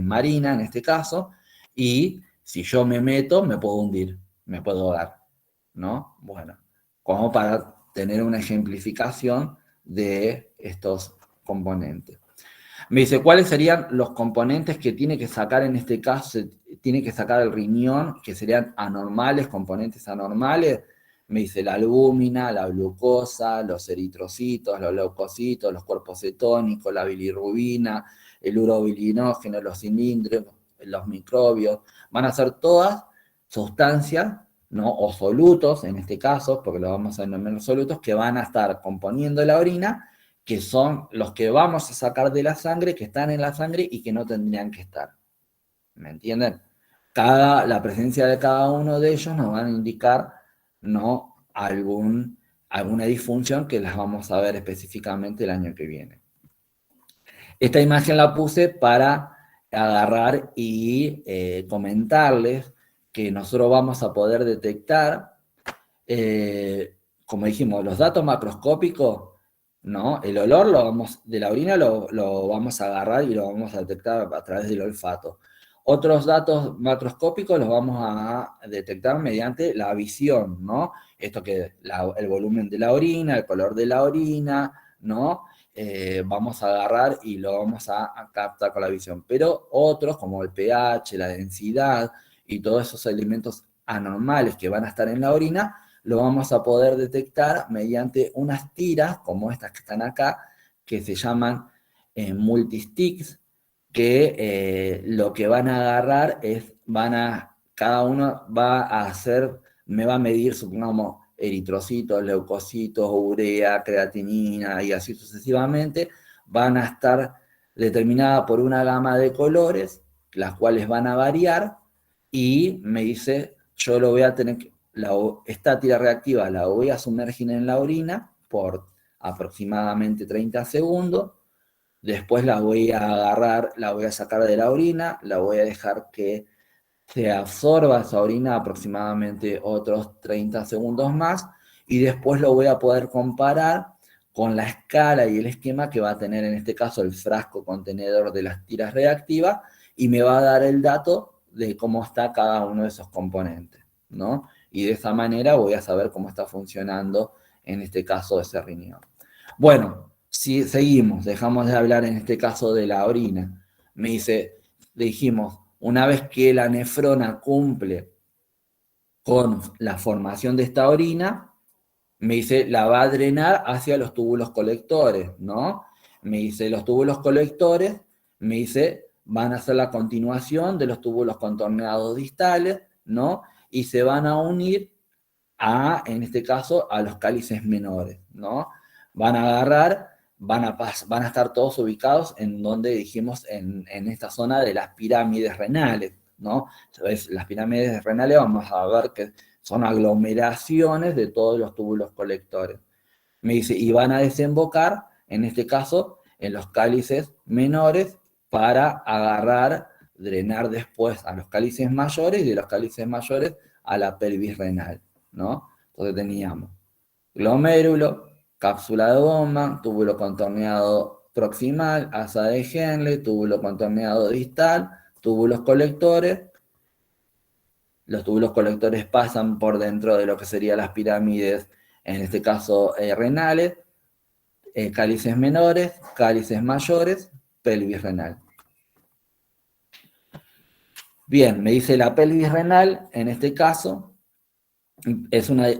marina, en este caso, y si yo me meto, me puedo hundir. me puedo dar, ¿no? Bueno, como para tener una ejemplificación de estos componentes. Me dice, ¿cuáles serían los componentes que tiene que sacar en este caso? Tiene que sacar el riñón, que serían anormales, componentes anormales. Me dice la albúmina, la glucosa, los eritrocitos, los leucocitos, los cuerpos cetónicos, la bilirrubina, el urobilinógeno, los cilindros, los microbios. Van a ser todas sustancias, ¿no? O solutos, en este caso, porque lo vamos a denominar solutos, que van a estar componiendo la orina, que son los que vamos a sacar de la sangre, que están en la sangre y que no tendrían que estar. ¿Me entienden? La presencia de cada uno de ellos nos van a indicar, ¿no? Alguna disfunción que las vamos a ver específicamente el año que viene. Esta imagen la puse para agarrar y comentarles que nosotros vamos a poder detectar, como dijimos, los datos macroscópicos, ¿no? El olor de la orina lo vamos a agarrar y lo vamos a detectar a través del olfato. Otros datos macroscópicos los vamos a detectar mediante la visión, ¿no? Esto que el volumen de la orina, el color de la orina, ¿no? Vamos a agarrar y lo vamos a captar con la visión. Pero otros, como el pH, la densidad y todos esos elementos anormales que van a estar en la orina, lo vamos a poder detectar mediante unas tiras, como estas que están acá, que se llaman multisticks, que lo que van a agarrar es, cada uno va a hacer, me va a medir, supongamos, eritrocitos, leucocitos, urea, creatinina y así sucesivamente, van a estar determinadas por una gama de colores, las cuales van a variar, y me dice, yo lo voy a tener que, esta tira reactiva la voy a sumergir en la orina por aproximadamente 30 segundos, después la voy a agarrar, la voy a sacar de la orina, la voy a dejar que se absorba esa orina aproximadamente otros 30 segundos más, y después lo voy a poder comparar con la escala y el esquema que va a tener en este caso el frasco contenedor de las tiras reactivas, y me va a dar el dato de cómo está cada uno de esos componentes, ¿no? Y de esa manera voy a saber cómo está funcionando en este caso ese riñón. Bueno, si seguimos, dejamos de hablar en este caso de la orina. Me dice, le dijimos, una vez que la nefrona cumple con la formación de esta orina, me dice, la va a drenar hacia los túbulos colectores, ¿no? Me dice, los túbulos colectores, me dice, van a ser la continuación de los túbulos contorneados distales, ¿no? Y se van a unir en este caso, a los cálices menores, ¿no? Van a agarrar, van a estar todos ubicados en donde dijimos, en esta zona de las pirámides renales, ¿no? Entonces, las pirámides renales vamos a ver que son aglomeraciones de todos los túbulos colectores. Me dice, y van a desembocar, en este caso, en los cálices menores para agarrar, drenar después a los cálices mayores y de los cálices mayores a la pelvis renal, ¿no? Entonces teníamos glomérulo, cápsula de Bowman, túbulo contorneado proximal, asa de Henle, túbulo contorneado distal, túbulos colectores. Los túbulos colectores pasan por dentro de lo que serían las pirámides, en este caso renales, cálices menores, cálices mayores, pelvis renal. Bien, me dice la pelvis renal, en este caso, es me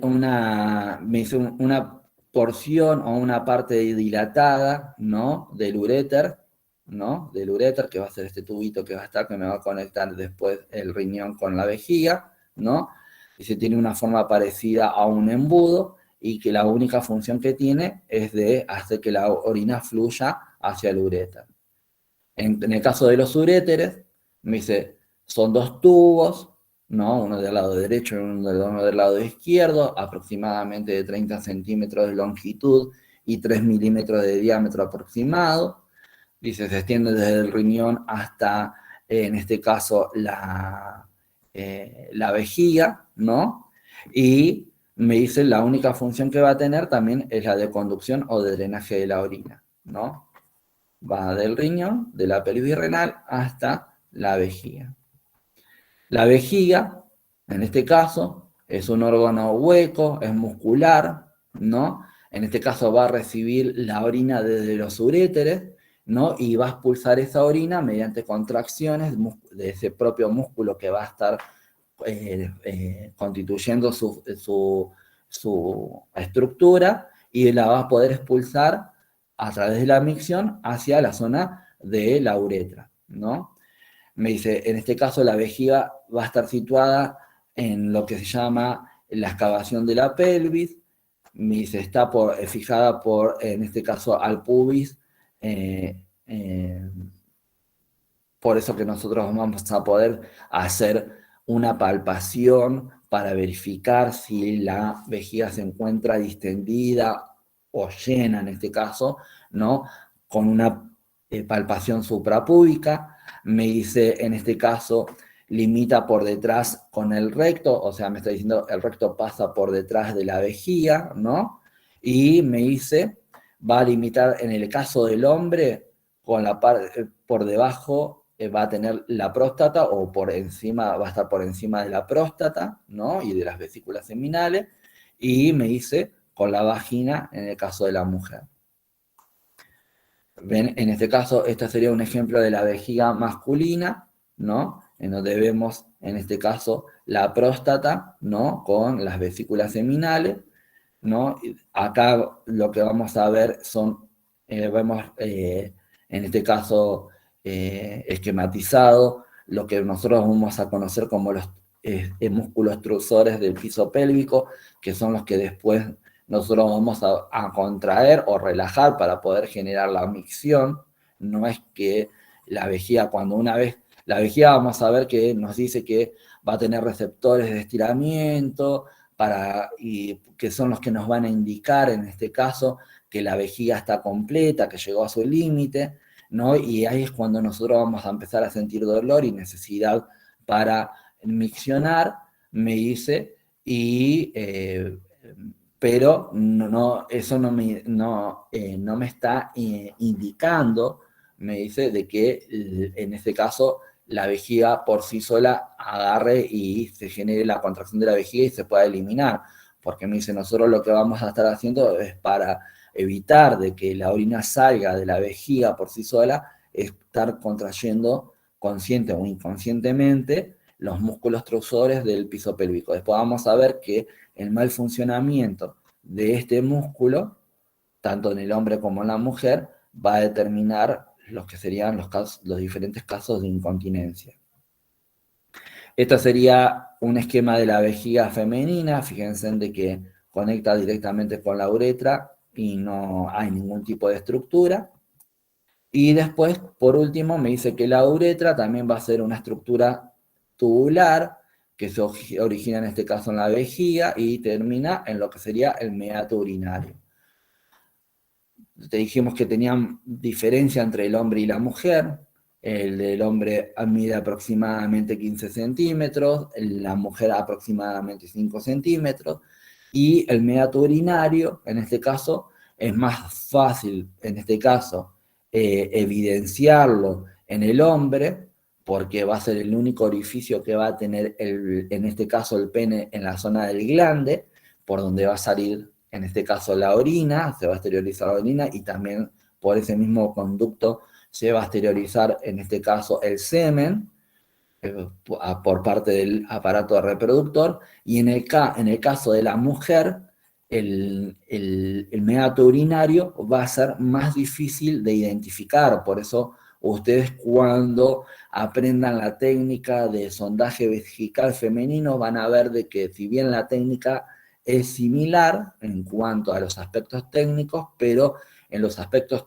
dice una porción o una parte dilatada, ¿no? Del uréter, ¿no? Del uréter, que va a ser este tubito que va a estar, que me va a conectar después el riñón con la vejiga, ¿no? Dice, tiene una forma parecida a un embudo, y que la única función que tiene es de hacer que la orina fluya hacia el uréter. En el caso de los uréteres, me dice, son dos tubos, ¿no? Uno del lado derecho y uno del lado izquierdo, aproximadamente de 30 centímetros de longitud y 3 milímetros de diámetro aproximado. Dice, se extiende desde el riñón hasta, en este caso, la vejiga, ¿no? Y me dice, la única función que va a tener también es la de conducción o de drenaje de la orina, ¿no? Va del riñón, de la pelvis renal, hasta la vejiga. La vejiga, en este caso, Es un órgano hueco, es muscular, ¿no? En este caso va a recibir la orina desde los uréteres, ¿no? Y va a expulsar esa orina mediante contracciones de ese propio músculo que va a estar constituyendo su estructura, y la va a poder expulsar a través de la micción hacia la zona de la uretra, ¿no? Me dice, en este caso la vejiga va a estar situada en lo que se llama la excavación de la pelvis. Me dice, está fijada por, en este caso, al pubis. eh, eh, por eso que nosotros vamos a poder hacer una palpación para verificar si la vejiga se encuentra distendida o llena, en este caso, ¿no? Con una palpación suprapúbica. Me dice, en este caso, limita por detrás con el recto, o sea, me está diciendo el recto pasa por detrás de la vejiga, ¿no? Y me dice, va a limitar en el caso del hombre con la parte por debajo, va a tener la próstata, o por encima, va a estar por encima de la próstata, ¿no? Y de las vesículas seminales, y me dice con la vagina en el caso de la mujer. ¿Ven? En este caso, este sería un ejemplo de la vejiga masculina, ¿no? En donde vemos, en este caso, la próstata, ¿no? Con las vesículas seminales, ¿no? Acá lo que vamos a ver son, vemos en este caso esquematizado lo que nosotros vamos a conocer como los músculos trusores del piso pélvico, que son los que después nosotros vamos a contraer o relajar para poder generar la micción. No es que la vejiga, cuando una vez, la vejiga vamos a ver que nos dice que va a tener receptores de estiramiento, y que son los que nos van a indicar, en este caso, que la vejiga está completa, que llegó a su límite, ¿no? Y ahí es cuando nosotros vamos a empezar a sentir dolor y necesidad para miccionar, me dice, pero eso no me está indicando, me dice, de que en este caso la vejiga por sí sola agarre y se genere la contracción de la vejiga y se pueda eliminar, porque me dice, nosotros lo que vamos a estar haciendo es para evitar de que la orina salga de la vejiga por sí sola, estar contrayendo consciente o inconscientemente los músculos trusores del piso pélvico. Después vamos a ver que el mal funcionamiento de este músculo, tanto en el hombre como en la mujer, va a determinar los que serían los diferentes casos de incontinencia. Esto sería un esquema de la vejiga femenina. Fíjense en de que conecta directamente con la uretra y no hay ningún tipo de estructura. Y después, por último, me dice que la uretra también va a ser una estructura tubular que se origina en este caso en la vejiga y termina en lo que sería el meato urinario. Te dijimos que tenían diferencia entre el hombre y la mujer. El del hombre mide aproximadamente 15 centímetros, la mujer aproximadamente 5 centímetros, y el meato urinario, en este caso, es más fácil, en este caso, evidenciarlo en el hombre, porque va a ser el único orificio que va a tener, en este caso, el pene en la zona del glande, por donde va a salir, en este caso, la orina, se va a exteriorizar la orina, y también por ese mismo conducto se va a exteriorizar, en este caso, el semen, por parte del aparato reproductor, y en el caso de la mujer, el meato urinario va a ser más difícil de identificar. Por eso ustedes, cuando aprendan la técnica de sondaje vesical femenino, van a ver de que, si bien la técnica es similar en cuanto a los aspectos técnicos, pero en los aspectos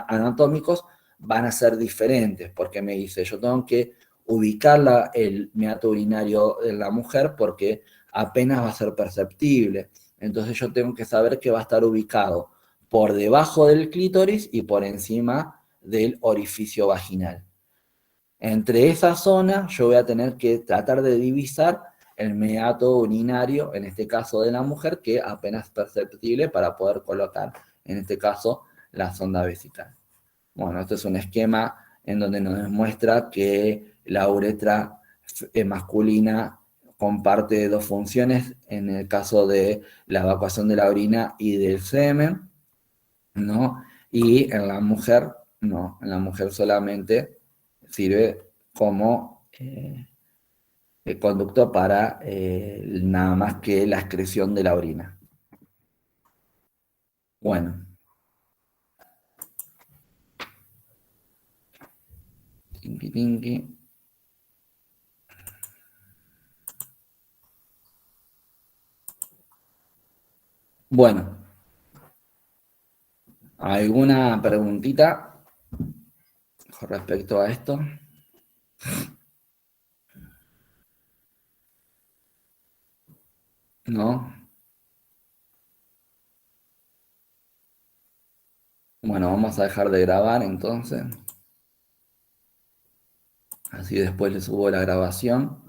anatómicos van a ser diferentes, porque me dice, yo tengo que ubicar el meato urinario de la mujer porque apenas va a ser perceptible. Entonces yo tengo que saber que va a estar ubicado por debajo del clítoris y por encima del orificio vaginal. Entre esa zona yo voy a tener que tratar de divisar el meato urinario, en este caso de la mujer, que apenas es perceptible para poder colocar, en este caso, la sonda vesical. Bueno, este es un esquema en donde nos demuestra que la uretra masculina comparte dos funciones en el caso de la evacuación de la orina y del semen, ¿no? Y en la mujer, no, en la mujer solamente sirve como conducto para nada más que la excreción de la orina. Bueno, tinqui, tinqui. Bueno, ¿alguna preguntita con respecto a esto? ¿No? Bueno, vamos a dejar de grabar entonces. Así después le subo la grabación.